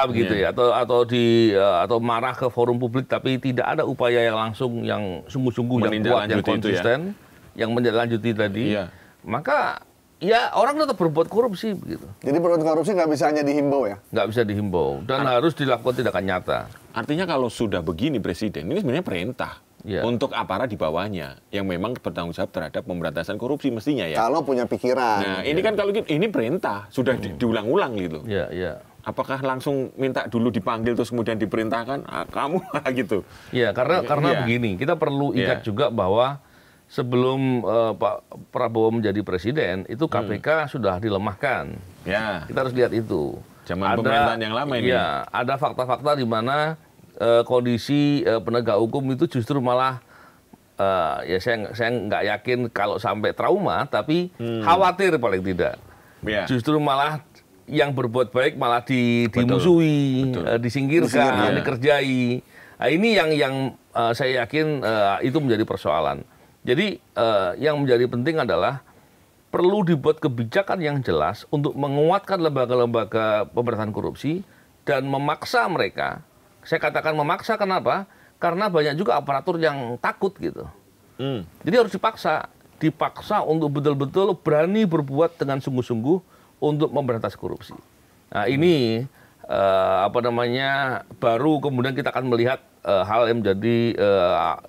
begitu ya, atau marah ke forum publik, tapi tidak ada upaya yang langsung, yang sungguh-sungguh, yang kuat, yang konsisten, yang menindaklanjuti tadi, maka ya orang tetap berbuat korupsi begitu. Jadi berbuat korupsi nggak bisa hanya dihimbau ya? Nggak bisa dihimbau dan harus dilakukan tindakan nyata. Artinya kalau sudah begini Presiden, ini sebenarnya perintah untuk aparat di bawahnya yang memang bertanggung jawab terhadap pemberantasan korupsi mestinya ya. Kalau punya pikiran. Nah ini kan kalau ini perintah sudah diulang-ulang gitu. Iya. Apakah langsung minta dulu dipanggil terus kemudian diperintahkan kamu gitu? Ya karena begini, kita perlu ingat juga bahwa sebelum Pak Prabowo menjadi presiden itu KPK sudah dilemahkan. Ya. Kita harus lihat itu. Zaman pemerintahan yang lama ini. Ya, ada fakta-fakta di mana kondisi penegak hukum itu justru malah ya saya nggak yakin kalau sampai trauma, tapi khawatir paling tidak. Ya. Justru malah yang berbuat baik malah dimusuhi, disingkirkan, dikerjai. Nah, ini yang saya yakin itu menjadi persoalan. Jadi yang menjadi penting adalah perlu dibuat kebijakan yang jelas untuk menguatkan lembaga-lembaga pemberantasan korupsi dan memaksa mereka. Saya katakan memaksa kenapa? Karena banyak juga aparatur yang takut gitu. Jadi harus dipaksa untuk betul-betul berani berbuat dengan sungguh-sungguh untuk memberantas korupsi. Nah ini baru kemudian kita akan melihat hal yang menjadi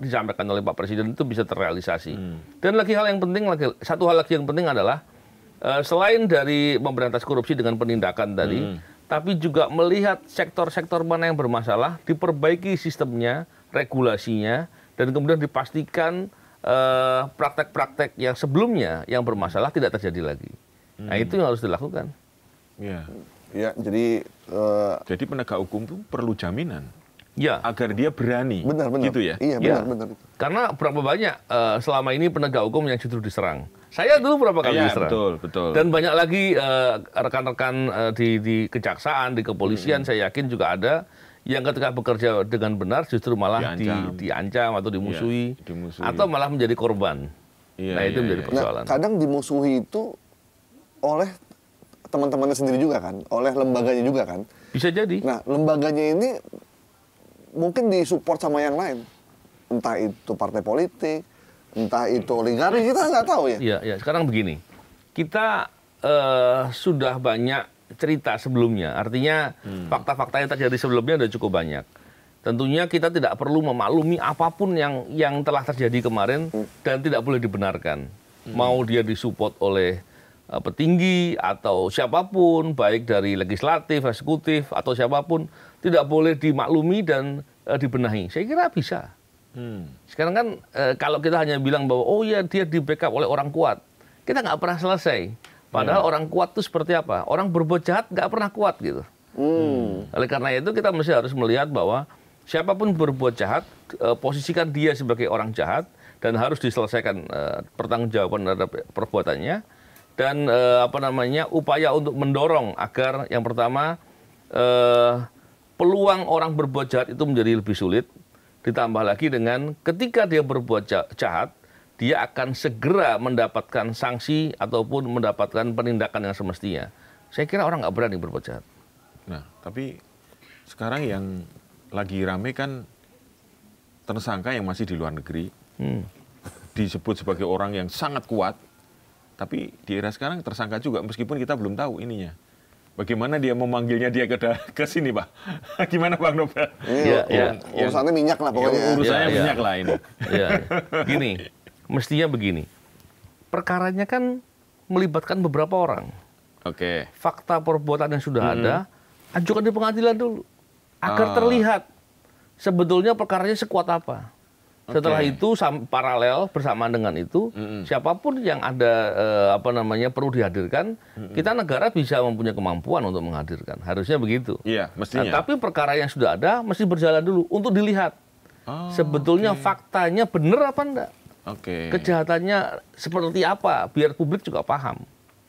disampaikan oleh Pak Presiden itu bisa terrealisasi. Dan satu hal lagi yang penting adalah selain dari memberantas korupsi dengan penindakan tadi, tapi juga melihat sektor-sektor mana yang bermasalah, diperbaiki sistemnya, regulasinya, dan kemudian dipastikan praktek-praktek yang sebelumnya yang bermasalah tidak terjadi lagi. Nah itu yang harus dilakukan. Ya, jadi penegak hukum itu perlu jaminan. Ya. Agar dia berani. Benar. Gitu ya? Iya, benar. Karena berapa banyak selama ini penegak hukum yang justru diserang. Saya dulu berapa kali diserang. Betul. Dan banyak lagi rekan-rekan di kejaksaan, di kepolisian, saya yakin juga ada yang ketika bekerja dengan benar justru malah diancam atau dimusuhi. Atau malah menjadi korban. Nah itu menjadi persoalan. Nah, kadang dimusuhi itu oleh teman-temannya sendiri juga kan, oleh lembaganya juga kan. Bisa jadi. Nah, lembaganya ini mungkin disupport sama yang lain. Entah itu partai politik, entah itu oligarki, kita nggak tahu ya. Iya. Sekarang begini, kita sudah banyak cerita sebelumnya. Artinya fakta-fakta yang terjadi sebelumnya sudah cukup banyak. Tentunya kita tidak perlu memaklumi apapun yang telah terjadi kemarin dan tidak boleh dibenarkan. Mau dia disupport oleh petinggi atau siapapun, baik dari legislatif, eksekutif, atau siapapun, tidak boleh dimaklumi dan dibenahi. Saya kira bisa. Sekarang kan kalau kita hanya bilang bahwa oh ya dia di backup oleh orang kuat, kita nggak pernah selesai. Padahal orang kuat itu seperti apa? Orang berbuat jahat nggak pernah kuat gitu. Oleh karena itu kita mesti harus melihat bahwa siapapun berbuat jahat, posisikan dia sebagai orang jahat dan harus diselesaikan pertanggungjawaban terhadap perbuatannya. Dan upaya untuk mendorong agar yang pertama peluang orang berbuat jahat itu menjadi lebih sulit, ditambah lagi dengan ketika dia berbuat jahat, dia akan segera mendapatkan sanksi ataupun mendapatkan penindakan yang semestinya. Saya kira orang nggak berani berbuat jahat. Nah, tapi sekarang yang lagi rame kan tersangka yang masih di luar negeri, disebut sebagai orang yang sangat kuat. Tapi di era sekarang tersangka juga, meskipun kita belum tahu ininya. Bagaimana dia memanggilnya dia ke sini, Pak? Gimana, Bang Nobel? Urusannya minyak lah pokoknya. Urusannya minyak lah ini. Gini, mestinya begini. Perkaranya kan melibatkan beberapa orang. Oke. Fakta perbuatan yang sudah ada, ajukan di pengadilan dulu. Agar terlihat sebetulnya perkaranya sekuat apa. Setelah itu paralel bersamaan dengan itu, siapapun yang ada perlu dihadirkan, kita negara bisa mempunyai kemampuan untuk menghadirkan. Harusnya begitu. Iya, mestinya. Nah, tapi perkara yang sudah ada mesti berjalan dulu untuk dilihat. Sebetulnya faktanya benar apa enggak? Kejahatannya seperti apa, biar publik juga paham.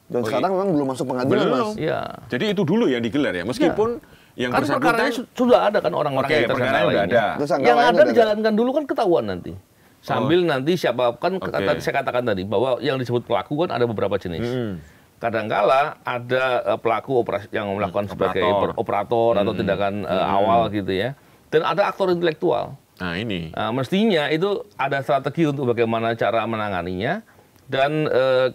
Dan sekarang memang belum masuk pengadilan, Mas. Iya. Jadi itu dulu yang digelar ya, meskipun yang kan perkaranya sudah ada kan orang-orang yang tersangka lainnya. Yang ada dijalankan dulu kan ketahuan nanti. Sambil nanti siapa kan saya katakan tadi bahwa yang disebut pelaku kan ada beberapa jenis. Kadangkala ada pelaku yang melakukan sebagai operator atau tindakan awal gitu ya. Dan ada aktor intelektual. Nah ini. Mestinya itu ada strategi untuk bagaimana cara menanganinya. Dan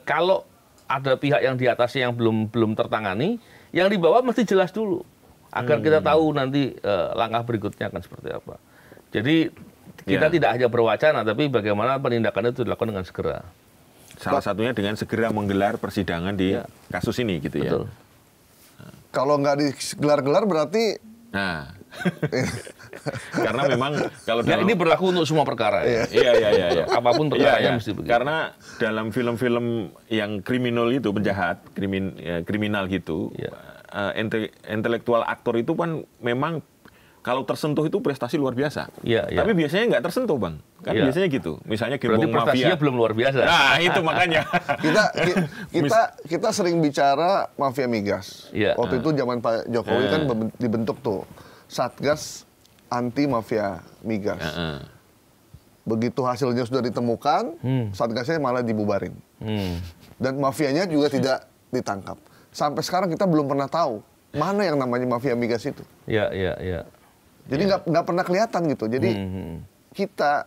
kalau ada pihak yang di atasnya yang belum tertangani, yang di bawah mesti jelas dulu. Agar kita tahu nanti langkah berikutnya akan seperti apa. Jadi kita tidak hanya berwacana, tapi bagaimana penindakan itu dilakukan dengan segera. Salah satunya dengan segera menggelar persidangan di kasus ini gitu ya. Betul. Kalau nggak digelar-gelar berarti... Nah, karena memang kalau dalam... ini berlaku untuk semua perkara ya. Iya. Apapun perkaranya mesti begitu. Karena dalam film-film yang kriminal itu, penjahat, kriminal gitu, intelektual aktor itu kan memang kalau tersentuh itu prestasi luar biasa. Tapi biasanya nggak tersentuh, Bang. Kan biasanya gitu. Misalnya gembong mafia. Prestasinya belum luar biasa. Nah, itu makanya. kita sering bicara mafia migas. Waktu itu zaman Pak Jokowi kan dibentuk tuh Satgas Anti Mafia Migas. Begitu hasilnya sudah ditemukan, Satgasnya malah dibubarin. Dan mafianya juga tidak ditangkap. Sampai sekarang kita belum pernah tahu mana yang namanya mafia migas itu. Iya. Jadi nggak pernah kelihatan gitu. Jadi kita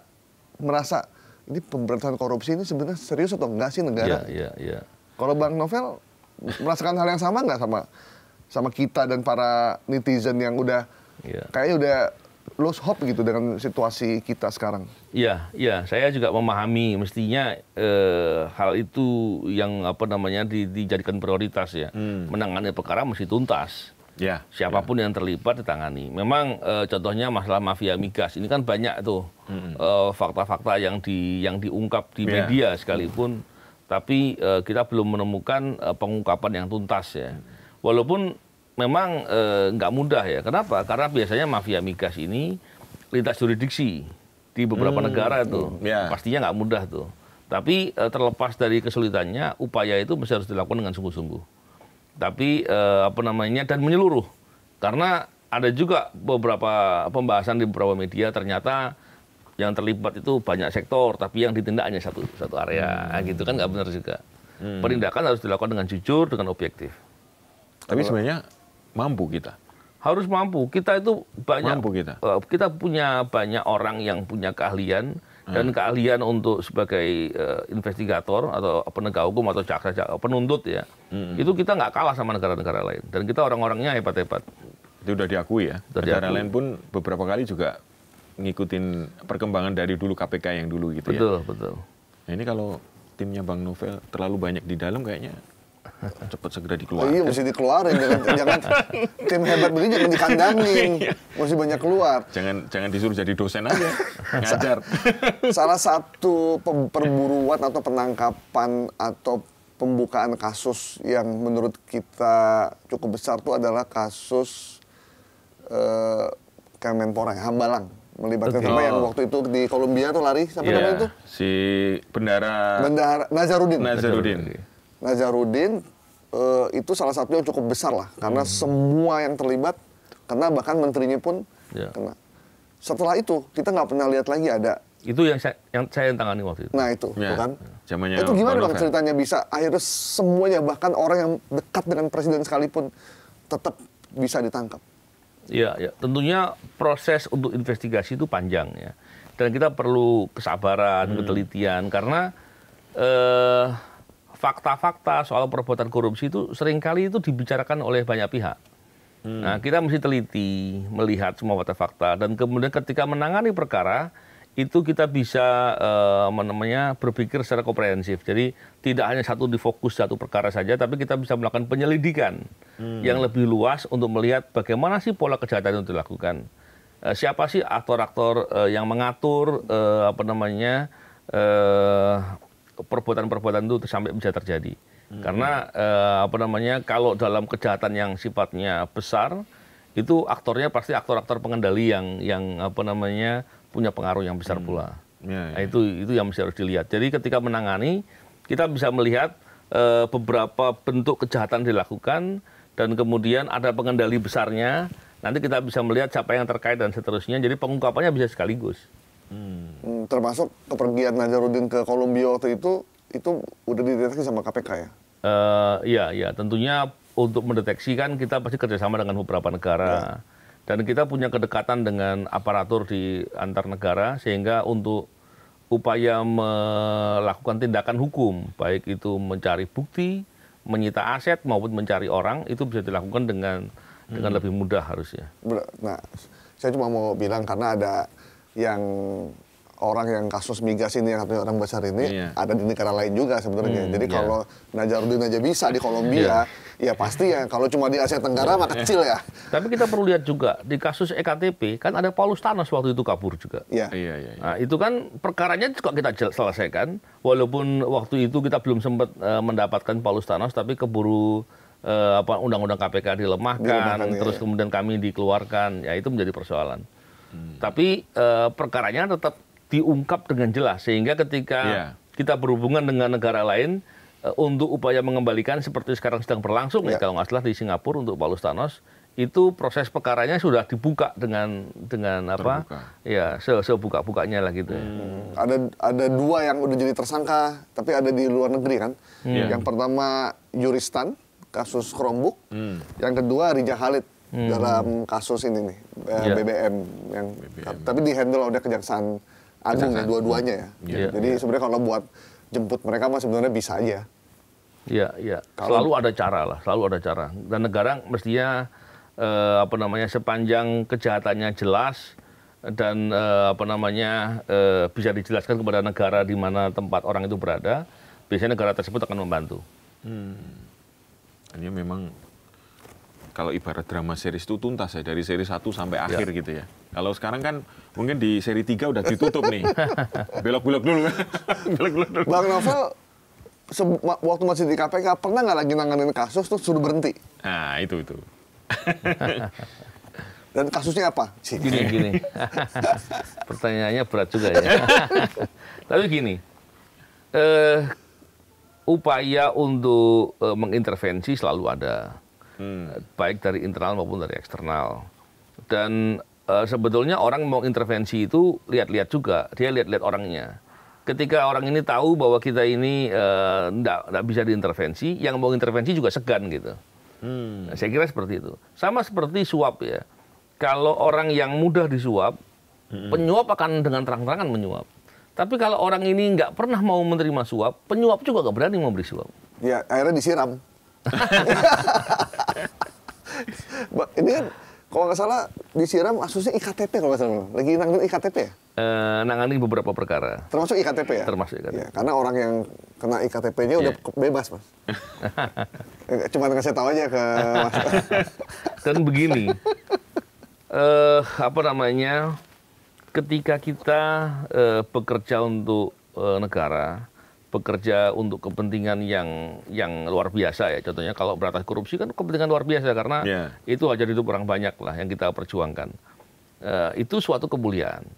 merasa ini pemberantasan korupsi ini sebenarnya serius atau enggak sih negara? Iya. Kalau Bang Novel merasakan hal yang sama nggak sama kita dan para netizen yang udah kayaknya udah lose hope gitu dengan situasi kita sekarang? Iya. Saya juga memahami mestinya hal itu yang dijadikan prioritas ya. Menangani perkara mesti tuntas. Siapapun yang terlibat ditangani. Memang contohnya masalah mafia migas ini kan banyak tuh fakta-fakta yang diungkap di media sekalipun, tapi kita belum menemukan pengungkapan yang tuntas ya. Walaupun memang nggak mudah ya. Kenapa? Karena biasanya mafia migas ini lintas jurisdiksi di beberapa negara itu, pastinya nggak mudah tuh. Tapi terlepas dari kesulitannya, upaya itu mesti harus dilakukan dengan sungguh-sungguh. Tapi dan menyeluruh, karena ada juga beberapa pembahasan di beberapa media ternyata yang terlibat itu banyak sektor, tapi yang ditindak hanya satu area, gitu kan nggak benar juga. Penindakan harus dilakukan dengan jujur, dengan objektif. Tapi sebenarnya mampu kita. Harus mampu. Kita itu banyak. Mampu kita. Kita punya banyak orang yang punya keahlian. Dan keahlian untuk sebagai investigator atau penegak hukum atau jaksa penuntut ya, itu kita nggak kalah sama negara-negara lain. Dan kita orang-orangnya hebat-hebat. Itu udah diakui ya. Negara lain pun beberapa kali juga ngikutin perkembangan dari dulu KPK yang dulu gitu ya. Betul. Nah ini kalau timnya Bang Novel terlalu banyak di dalam kayaknya cepat segera dikeluarin. Iya, mesti dikeluarin. Jangan tim hebat begini jangan dikandangin. Mesti banyak keluar. Jangan disuruh jadi dosen aja. Ngajar. Salah satu perburuan atau penangkapan atau pembukaan kasus yang menurut kita cukup besar itu adalah kasus Kemenpora, Hambalang. Melibatkan siapa yang waktu itu di Kolombia tuh lari, siapa namanya itu? Si Bendahara Nazarudin itu salah satu yang cukup besar lah, karena semua yang terlibat kena, bahkan menterinya pun kena. Setelah itu kita nggak pernah lihat lagi ada. Itu yang saya tangani waktu itu. Nah itu kan. Zamannya itu gimana Bang ceritanya bisa akhirnya semuanya, bahkan orang yang dekat dengan presiden sekalipun tetap bisa ditangkap? Iya. Tentunya proses untuk investigasi itu panjang ya. Dan kita perlu kesabaran, ketelitian, karena fakta-fakta soal perbuatan korupsi itu seringkali itu dibicarakan oleh banyak pihak. Nah, kita mesti teliti, melihat semua fakta-fakta, dan kemudian ketika menangani perkara, itu kita bisa berpikir secara komprehensif. Jadi tidak hanya difokus satu perkara saja, tapi kita bisa melakukan penyelidikan yang lebih luas untuk melihat bagaimana sih pola kejahatan itu dilakukan. Siapa sih aktor-aktor yang mengatur perbuatan-perbuatan itu sampai bisa terjadi. Karena kalau dalam kejahatan yang sifatnya besar, itu aktornya pasti aktor-aktor pengendali yang punya pengaruh yang besar pula. Nah, itu yang mesti harus dilihat. Jadi ketika menangani, kita bisa melihat beberapa bentuk kejahatan dilakukan dan kemudian ada pengendali besarnya, nanti kita bisa melihat siapa yang terkait dan seterusnya. Jadi pengungkapannya bisa sekaligus. Termasuk kepergian Nazarudin ke Kolombia waktu itu udah dideteksi sama KPK ya? Iya, tentunya untuk mendeteksi kan kita pasti kerjasama dengan beberapa negara. Dan kita punya kedekatan dengan aparatur di antar negara, sehingga untuk upaya melakukan tindakan hukum, baik itu mencari bukti, menyita aset maupun mencari orang, itu bisa dilakukan dengan lebih mudah harusnya. Nah, saya cuma mau bilang karena ada yang orang yang kasus migas ini, yang katanya orang besar ini, ada di negara lain juga sebenarnya. Jadi kalau Nazarudin aja bisa di Kolombia, ya pasti ya. Kalau cuma di Asia Tenggara mah kecil ya. Tapi kita perlu lihat juga, di kasus EKTP, kan ada Paulus Thanos waktu itu kabur juga. Iya. Nah, itu kan perkaranya juga kita selesaikan, walaupun waktu itu kita belum sempat mendapatkan Paulus Thanos, tapi keburu undang-undang KPK dilemahkan, terus kemudian kami dikeluarkan, ya itu menjadi persoalan. Tapi perkaranya tetap diungkap dengan jelas, sehingga ketika kita berhubungan dengan negara lain untuk upaya mengembalikan seperti sekarang sedang berlangsung, kalau nggak salah di Singapura untuk Paulus Thanos, itu proses perkaranya sudah dibuka dengan apa? Ya, sebuka-bukanya lah gitu. Ada dua yang udah jadi tersangka, tapi ada di luar negeri kan. Yang pertama Yuristan, kasus Chromebook. Yang kedua Rija Khalid dalam kasus ini nih, BBM yang tapi dihandle oleh Kejaksaan Agung ya, dua-duanya ya. Jadi sebenarnya kalau buat jemput mereka mah sebenarnya bisa aja. Iya. Selalu ada cara lah, selalu ada cara. Dan negara mestinya sepanjang kejahatannya jelas dan bisa dijelaskan kepada negara di mana tempat orang itu berada, biasanya negara tersebut akan membantu. Ini memang kalau ibarat drama series itu tuntas ya, dari seri 1 sampai akhir gitu ya. Kalau sekarang kan mungkin di seri 3 udah ditutup nih. Belok-belok dulu. Bang Novel, waktu masih di KPK, pernah nggak lagi nanganin kasus tuh suruh berhenti? Nah, itu. Dan kasusnya apa? Gini. Pertanyaannya berat juga ya. Tapi gini, upaya untuk mengintervensi selalu ada. Baik dari internal maupun dari eksternal. Dan sebetulnya orang mau intervensi itu lihat-lihat juga, dia lihat-lihat orangnya. Ketika orang ini tahu bahwa kita ini nggak bisa diintervensi, yang mau intervensi juga segan gitu. Saya kira seperti itu. Sama seperti suap ya. Kalau orang yang mudah disuap, penyuap akan dengan terang-terangan menyuap. Tapi kalau orang ini nggak pernah mau menerima suap, penyuap juga nggak berani memberi suap. Ya, akhirnya disiram. Ini kan kalau nggak salah disiram kasusnya IKTP kalau nggak salah. Lagi nanganin IKTP ya? Nangani beberapa perkara. Termasuk IKTP ya? Termasuk IKTP. Ya, karena orang yang kena IKTP-nya udah bebas, Mas. Cuma ngasih tahu aja ke Mas. Dan begini, ketika kita bekerja untuk negara, bekerja untuk kepentingan yang luar biasa ya. Contohnya kalau berantas korupsi kan kepentingan luar biasa karena itu hajat hidup orang banyak lah yang kita perjuangkan. Itu suatu kemuliaan.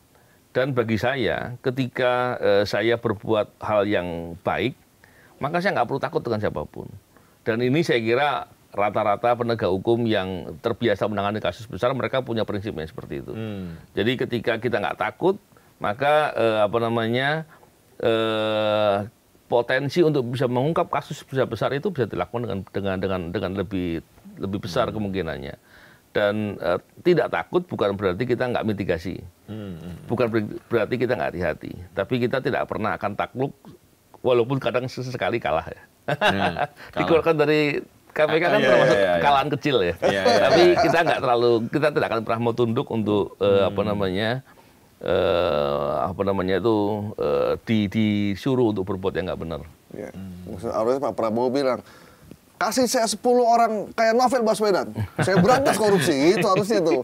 Dan bagi saya ketika saya berbuat hal yang baik, maka saya nggak perlu takut dengan siapapun. Dan ini saya kira rata-rata penegak hukum yang terbiasa menangani kasus besar, mereka punya prinsipnya seperti itu. Jadi ketika kita nggak takut, maka potensi untuk bisa mengungkap kasus besar-besar itu bisa dilakukan dengan lebih besar kemungkinannya. Dan tidak takut bukan berarti kita nggak mitigasi, bukan berarti kita nggak hati-hati. Tapi kita tidak pernah akan takluk, walaupun kadang sesekali kalah ya. Dikeluarkan dari KPK kan termasuk kekalahan kecil ya. Tapi kita tidak akan pernah mau tunduk untuk disuruh untuk berbuat yang nggak benar. Ya. Harusnya Pak Prabowo bilang, kasih saya 10 orang kayak Novel Baswedan, saya berantas korupsi, itu harusnya tuh.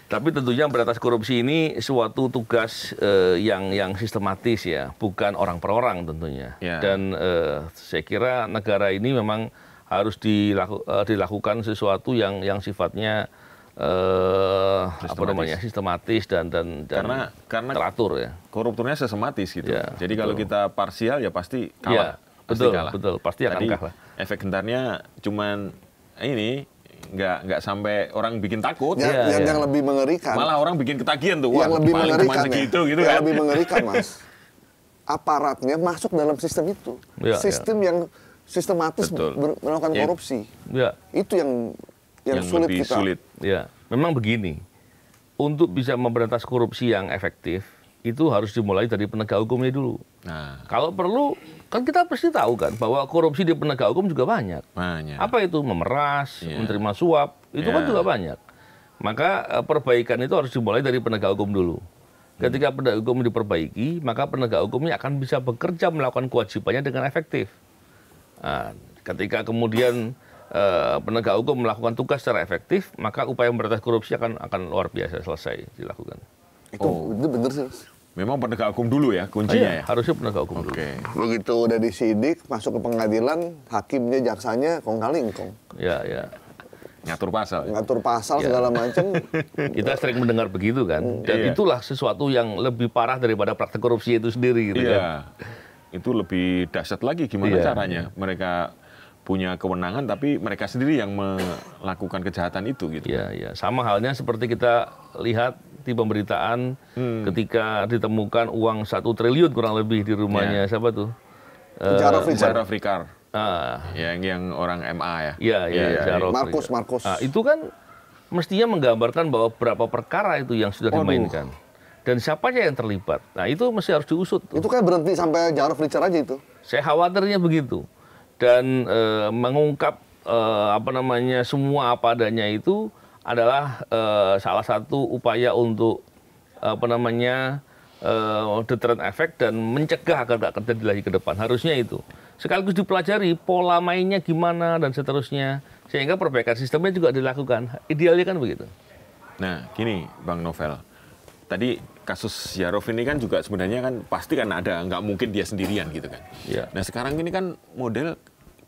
Tapi tentunya berantas korupsi ini suatu tugas yang sistematis ya, bukan orang per orang tentunya. Dan saya kira negara ini memang harus dilakukan sesuatu yang sifatnya sistematis dan karena teratur ya. Koruptornya sistematis gitu. Jadi kalau kita parsial ya pasti kalah. Betul, kalah. betul, pasti akan kalah. Efek gentarnya cuman ini nggak sampai orang bikin takut. Yang lebih mengerikan. Malah orang bikin ketagihan tuh. Yang lebih mengerikan segitu, gitu yang kan. lebih mengerikan, Mas. Aparatnya masuk dalam sistem itu. Sistem yang sistematis melakukan korupsi. Itu yang lebih sulit. Ya, memang begini. Untuk bisa memberantas korupsi yang efektif, itu harus dimulai dari penegak hukumnya dulu. Nah, kalau perlu, kan kita pasti tahu kan bahwa korupsi di penegak hukum juga banyak. Apa itu? Memeras, menerima suap, itu kan juga banyak. Maka perbaikan itu harus dimulai dari penegak hukum dulu. Ketika penegak hukum diperbaiki, maka penegak hukumnya akan bisa bekerja melakukan kewajibannya dengan efektif. Nah, ketika kemudian penegak hukum melakukan tugas secara efektif, maka upaya memberantas korupsi akan luar biasa selesai dilakukan. Itu benar sih. Memang penegak hukum dulu ya kuncinya ya? Harusnya penegak hukum dulu. Begitu udah disidik, masuk ke pengadilan, hakimnya, jaksanya, kong kaling kong. Ya. Ngatur pasal. Ngatur pasal segala macam. Kita sering mendengar begitu kan. Dan itulah sesuatu yang lebih parah daripada praktek korupsi itu sendiri gitu kan. Itu lebih dahsyat lagi gimana caranya mereka punya kewenangan tapi mereka sendiri yang melakukan kejahatan itu gitu. Iya. Sama halnya seperti kita lihat di pemberitaan ketika ditemukan uang 1 triliun kurang lebih di rumahnya siapa tuh? Jarod Ricard. Yang orang MA ya. Iya. Markus. Itu kan mestinya menggambarkan bahwa berapa perkara itu yang sudah dimainkan. Dan siapa yang terlibat. Nah, itu mesti harus diusut. Itu kan berhenti sampai Jarod Ricard aja itu. Saya khawatirnya begitu. Dan mengungkap semua apa adanya itu adalah salah satu upaya untuk deterrent effect dan mencegah agar tidak terjadi lagi ke depan. Harusnya itu. Sekaligus dipelajari pola mainnya gimana dan seterusnya. Sehingga perbaikan sistemnya juga dilakukan. Idealnya kan begitu. Nah, gini Bang Novel. Tadi kasus Jarod ini kan juga sebenarnya kan pasti kan ada, nggak mungkin dia sendirian gitu kan. Nah sekarang ini kan model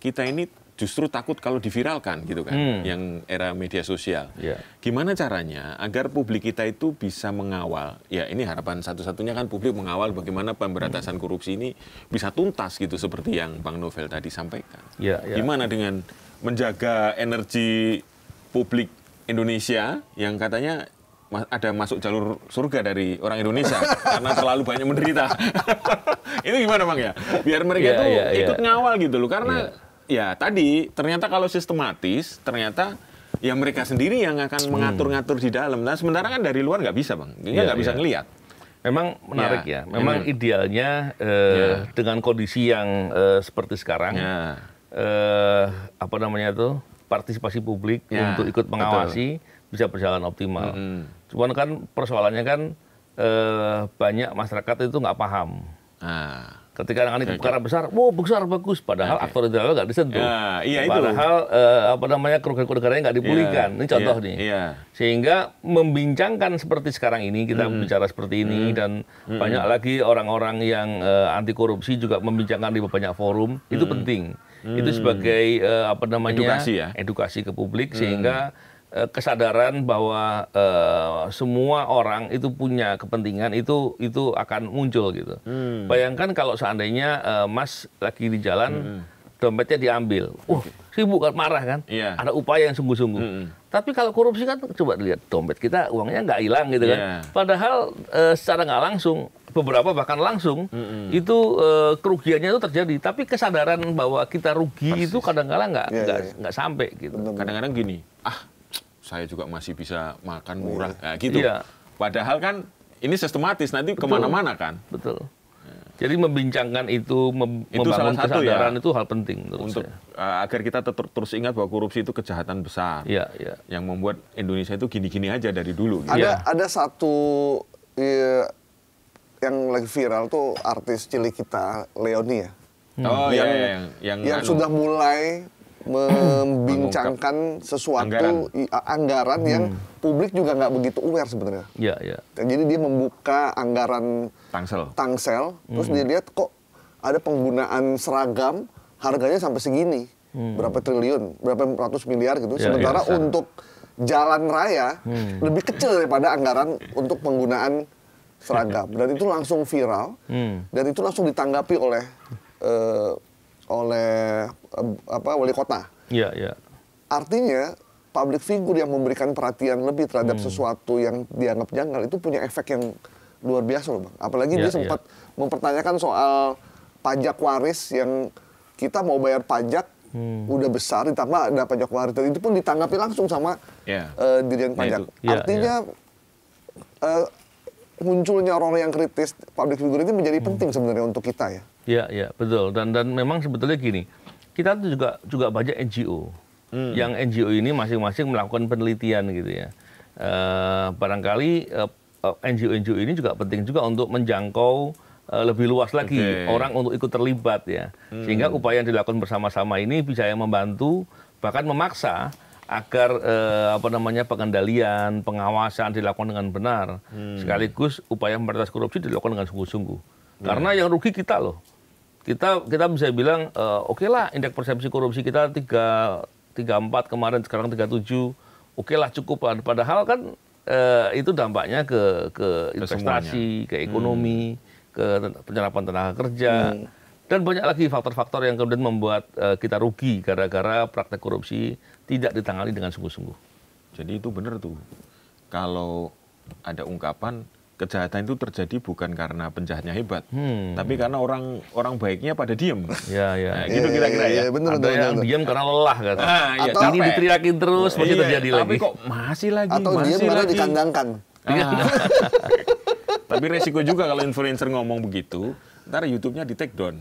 kita ini justru takut kalau diviralkan gitu kan, yang era media sosial. Gimana caranya agar publik kita itu bisa mengawal, ya ini harapan satu-satunya kan publik mengawal bagaimana pemberantasan korupsi ini bisa tuntas gitu seperti yang Bang Novel tadi sampaikan. Gimana dengan menjaga energi publik Indonesia yang katanya ada masuk jalur surga dari orang Indonesia karena terlalu banyak menderita. Itu gimana Bang ya? Biar mereka ikut ngawal gitu loh. Karena ya tadi ternyata kalau sistematis ternyata ya mereka sendiri yang akan mengatur-ngatur di dalam. Nah sementara kan dari luar nggak bisa Bang. Dia nggak bisa ngelihat. Memang menarik ya. Memang idealnya dengan kondisi yang seperti sekarang, partisipasi publik untuk ikut mengawasi bisa berjalan optimal. Cuman kan persoalannya kan banyak masyarakat itu nggak paham. Ketika nangani perkara besar, besar bagus, padahal aktor intelektual nggak disentuh. Padahal kerugian-kerugiannya nggak dipulihkan. Ini contoh nih. Sehingga membincangkan seperti sekarang ini, kita bicara seperti ini, dan banyak lagi orang-orang yang anti korupsi juga membincangkan di banyak forum, itu penting. Itu sebagai edukasi ke publik, sehingga kesadaran bahwa semua orang itu punya kepentingan itu akan muncul gitu. Bayangkan kalau seandainya Mas lagi di jalan, dompetnya diambil, sibuk kan, marah kan, ada upaya yang sungguh-sungguh. Tapi kalau korupsi kan coba lihat dompet kita uangnya nggak hilang gitu kan. Padahal secara nggak langsung, beberapa bahkan langsung itu kerugiannya itu terjadi. Tapi kesadaran bahwa kita rugi itu kadang-kadang nggak sampai gitu. Kadang-kadang gini, saya juga masih bisa makan murah, gitu. Padahal kan ini sistematis, nanti kemana-mana kan. Betul. Jadi membincangkan itu, membangun kesadaran itu hal penting untuk agar kita terus ingat bahwa korupsi itu kejahatan besar. Yang membuat Indonesia itu gini-gini aja dari dulu. Gitu. Ada satu yang lagi viral tuh artis cilik kita, Leoni ya. Yang sudah mulai membincangkan sesuatu anggaran yang publik juga nggak begitu aware sebenarnya. Jadi dia membuka anggaran tangsel, terus dia lihat kok ada penggunaan seragam harganya sampai segini, berapa triliun, berapa ratus miliar gitu. Sementara untuk jalan raya lebih kecil daripada anggaran untuk penggunaan seragam. Dan itu langsung viral, dan itu langsung ditanggapi oleh wali kota. Iya, iya. Artinya public figure yang memberikan perhatian lebih terhadap sesuatu yang dianggap janggal itu punya efek yang luar biasa loh Bang. Apalagi dia sempat mempertanyakan soal pajak waris yang kita mau bayar pajak udah besar ditambah ada pajak waris, dan itu pun ditanggapi langsung sama Dirjen Pajak. Artinya munculnya orang yang kritis public figure ini menjadi penting sebenarnya untuk kita ya. Iya, iya, betul. Dan memang sebetulnya gini, kita tuh juga banyak NGO. Yang NGO ini masing-masing melakukan penelitian gitu ya. Barangkali NGO ini juga penting juga untuk menjangkau lebih luas lagi orang untuk ikut terlibat ya. Sehingga upaya yang dilakukan bersama-sama ini bisa membantu bahkan memaksa agar pengendalian, pengawasan dilakukan dengan benar, sekaligus upaya memberantas korupsi dilakukan dengan sungguh-sungguh. Karena yang rugi kita loh. Kita bisa bilang oke lah indeks persepsi korupsi kita 34 kemarin, sekarang 37, oke lah cukup. Padahal kan itu dampaknya ke investasi, ke ekonomi, ke penyerapan tenaga kerja. Dan banyak lagi faktor-faktor yang kemudian membuat kita rugi gara-gara praktek korupsi tidak ditangani dengan sungguh-sungguh. Jadi itu benar tuh. Kalau ada ungkapan kejahatan itu terjadi bukan karena penjahatnya hebat, tapi karena orang baiknya pada diem. Ya, ya. Nah, gitu kira-kira ya. Bener, ada yang diem karena lelah kan. Atau ini diteriakin terus masih terjadi lagi. Tapi kok masih lagi. Atau diem karena dikandangkan. Tapi resiko juga kalau influencer ngomong begitu, ntar YouTube-nya di take down.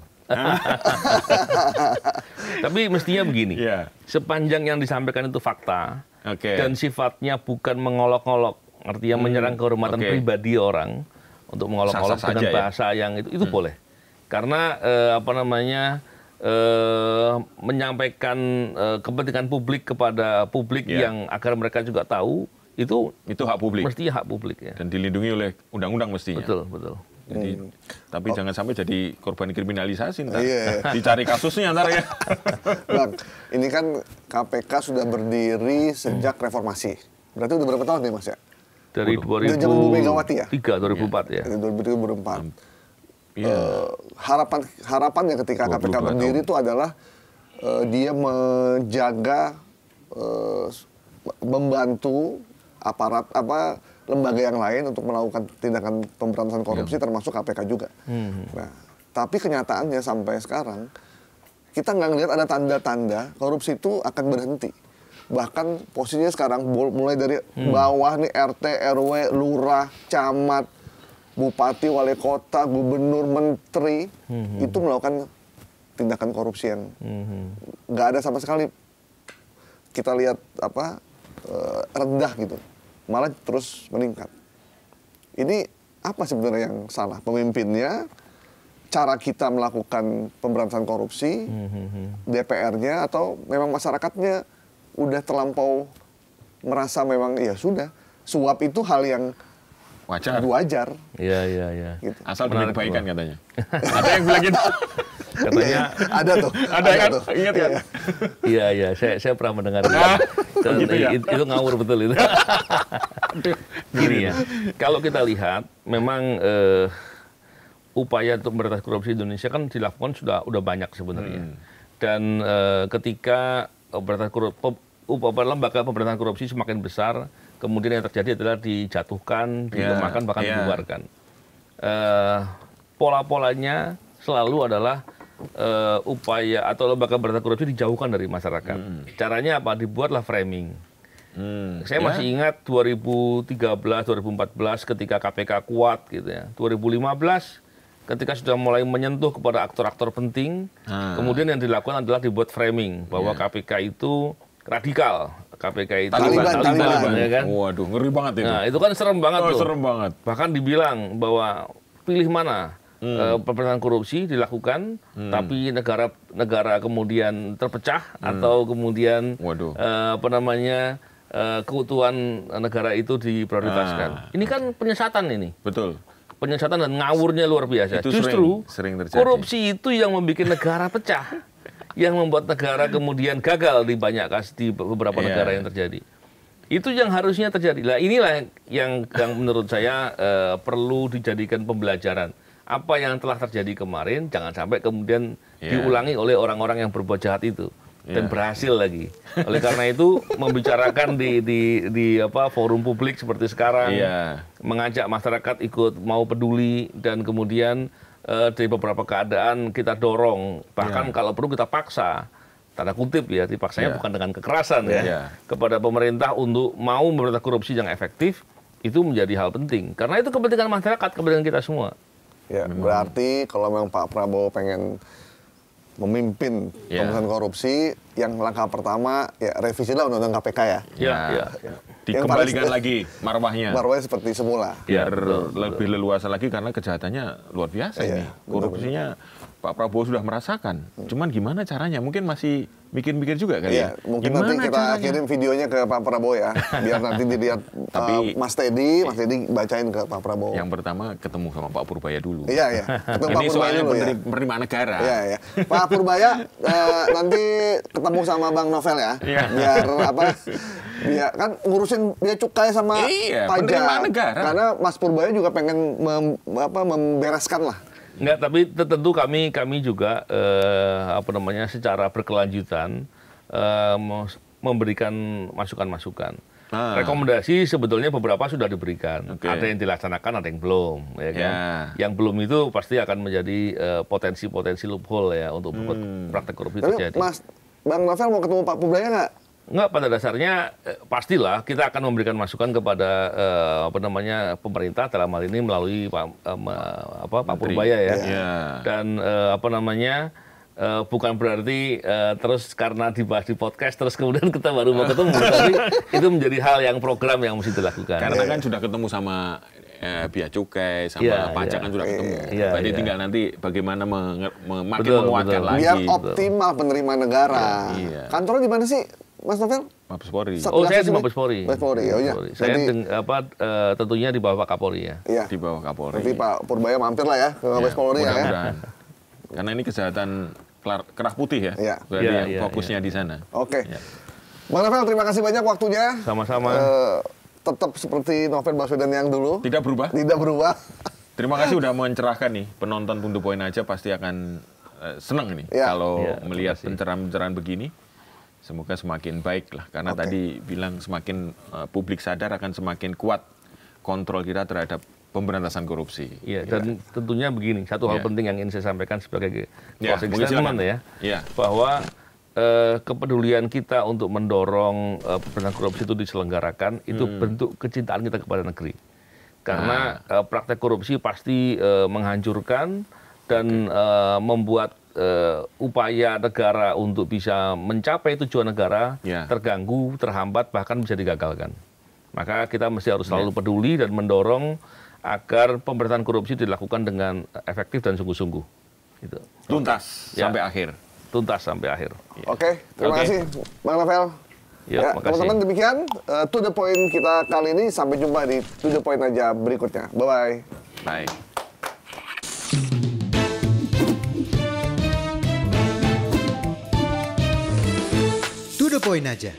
Tapi mestinya begini, sepanjang yang disampaikan itu fakta dan sifatnya bukan mengolok-olok, artinya menyerang kehormatan pribadi orang untuk mengolok-olok dengan bahasa yang itu boleh, karena menyampaikan kepentingan publik kepada publik yang agar mereka juga tahu itu hak publik, mestinya hak publik ya, dan dilindungi oleh undang-undang mestinya. Betul. Jadi, tapi jangan sampai jadi korban kriminalisasi ntar. Dicari kasusnya ntar ya. Bang, ini kan KPK sudah berdiri sejak reformasi. Berarti udah berapa tahun nih Mas ya? Dari 2003, 2004 ya. Dari 2004. Harapannya ketika KPK berdiri itu adalah dia menjaga, membantu aparat lembaga yang lain untuk melakukan tindakan pemberantasan korupsi termasuk KPK juga. Nah, tapi kenyataannya sampai sekarang kita nggak ngelihat ada tanda-tanda korupsi itu akan berhenti. Bahkan posisinya sekarang mulai dari bawah nih RT, RW, lurah, camat, bupati, wali kota, gubernur, menteri itu melakukan tindakan korupsi yang nggak ada sama sekali. Kita lihat rendah gitu. Malah terus meningkat. Ini apa sebenarnya yang salah? Pemimpinnya, cara kita melakukan pemberantasan korupsi, DPR-nya, atau memang masyarakatnya udah terlampau merasa memang ya sudah, suap itu hal yang wajar. Iya. Gitu. Asal demi kebaikan katanya. Ada yang bilang gitu. Katanya ada tuh. Ingat kan? Iya, saya pernah mendengar gitu ya? Itu ngawur betul itu. Gini ya, kalau kita lihat memang upaya untuk memberantas korupsi di Indonesia kan dilakukan udah banyak sebenarnya. Dan ketika lembaga pemberantasan korupsi semakin besar, kemudian yang terjadi adalah dijatuhkan, dilemahkan, bahkan dibubarkan. Pola-polanya selalu adalah upaya atau lembaga pemberantasan korupsi dijauhkan dari masyarakat. Caranya apa? Dibuatlah framing. Saya masih ingat 2013-2014 ketika KPK kuat gitu ya. 2015 ketika sudah mulai menyentuh kepada aktor-aktor penting, kemudian yang dilakukan adalah dibuat framing bahwa KPK itu radikal. KPK itu Taliban, ya kan? Waduh, ngeri banget itu. Nah, itu kan serem banget tuh. Serem banget. Bahkan dibilang bahwa pilih mana pemberantasan korupsi dilakukan, tapi negara kemudian terpecah atau kemudian keutuhan negara itu diprioritaskan. Ini kan penyesatan ini. Betul. Penyesatan dan ngawurnya luar biasa. Itu justru sering terjadi. Korupsi itu yang membuat negara pecah, yang membuat negara kemudian gagal di banyak kasus di beberapa negara yang terjadi. Itu yang harusnya terjadi. Nah, inilah yang menurut saya perlu dijadikan pembelajaran. Apa yang telah terjadi kemarin jangan sampai kemudian diulangi oleh orang-orang yang berbuat jahat itu. Dan berhasil lagi. Oleh karena itu membicarakan di forum publik seperti sekarang, mengajak masyarakat ikut mau peduli, dan kemudian dari beberapa keadaan kita dorong, bahkan kalau perlu kita paksa, tanda kutip ya, dipaksanya bukan dengan kekerasan kepada pemerintah untuk mau memberantas korupsi yang efektif, itu menjadi hal penting. Karena itu kepentingan masyarakat, kepentingan kita semua. Ya, berarti kalau memang Pak Prabowo pengen memimpin pemberantasan korupsi, yang langkah pertama ya revisilah undang-undang KPK ya. Dikembalikan lagi marwahnya. Marwahnya seperti semula. Biar lebih leluasa lagi karena kejahatannya luar biasa ini. Korupsinya Pak Prabowo sudah merasakan. Cuman gimana caranya? Mungkin masih mikir-mikir juga kali ya. Mungkin gimana nanti kita kirim videonya ke Pak Prabowo ya, biar nanti dilihat Mas Teddy bacain ke Pak Prabowo. Yang pertama ketemu sama Pak Purbaya dulu. Iya. Ketemu Pak Ini Purbaya soalnya dulu ya. penerimaan negara. Iya. Pak Purbaya nanti ketemu sama Bang Novel ya. Biar biar kan ngurusin biaya cukai sama pajak. Penerimaan negara. Karena Mas Purbaya juga pengen membereskan lah. Enggak, tapi tentu kami juga secara berkelanjutan memberikan masukan-masukan. Rekomendasi sebetulnya beberapa sudah diberikan. Ada yang dilaksanakan, ada yang belum, ya kan? Yang belum itu pasti akan menjadi potensi-potensi loophole ya untuk praktek korupsi terjadi. Mas Bang Novel mau ketemu Pak Purbaya nggak? Enggak, pada dasarnya pastilah kita akan memberikan masukan kepada pemerintah dalam hal ini melalui Pak Purbaya ya. Dan bukan berarti terus karena dibahas di podcast terus kemudian kita baru mau ketemu, tapi itu menjadi hal yang program yang mesti dilakukan. Karena kan sudah ketemu sama biaya cukai, sama pajak kan sudah ketemu. Berarti tinggal nanti bagaimana makin menguatkan lagi. Biar optimal penerimaan negara. Kantornya di mana sih, Mas Novel? Mabes Polri. Saya di Mabes Polri. Saya tentunya di bawah Pak Kapolri ya. Di bawah Kapolri. Nanti Pak Purbaya mampir lah ya ke Mabes Polri ya. Karena ini kejahatan kerah putih ya. Berarti fokusnya di sana. Oke. Bang Novel, terima kasih banyak waktunya. Sama-sama. Tetap seperti Novel Baswedan yang dulu. Tidak berubah. Terima kasih udah mencerahkan nih. Penonton Punto Poin aja pasti akan senang nih kalau melihat pencerahan-pencerahan begini. Semoga semakin baik lah. Karena tadi bilang semakin publik sadar akan semakin kuat kontrol kita terhadap pemberantasan korupsi. Dan tentunya begini, satu hal penting yang ingin saya sampaikan sebagai closing statement bahwa kepedulian kita untuk mendorong pemberantasan korupsi itu diselenggarakan, itu bentuk kecintaan kita kepada negeri. Karena praktek korupsi pasti menghancurkan dan membuat upaya negara untuk bisa mencapai tujuan negara terganggu, terhambat, bahkan bisa digagalkan. Maka kita mesti harus selalu peduli dan mendorong agar pemberantasan korupsi dilakukan dengan efektif dan sungguh-sungguh. Gitu. Tuntas sampai akhir. Tuntas sampai akhir. Oke, terima kasih Bang Novel. Teman-teman, demikian To The Point kita kali ini. Sampai jumpa di To The Point aja berikutnya. Bye-bye. Bye. To The Point aja.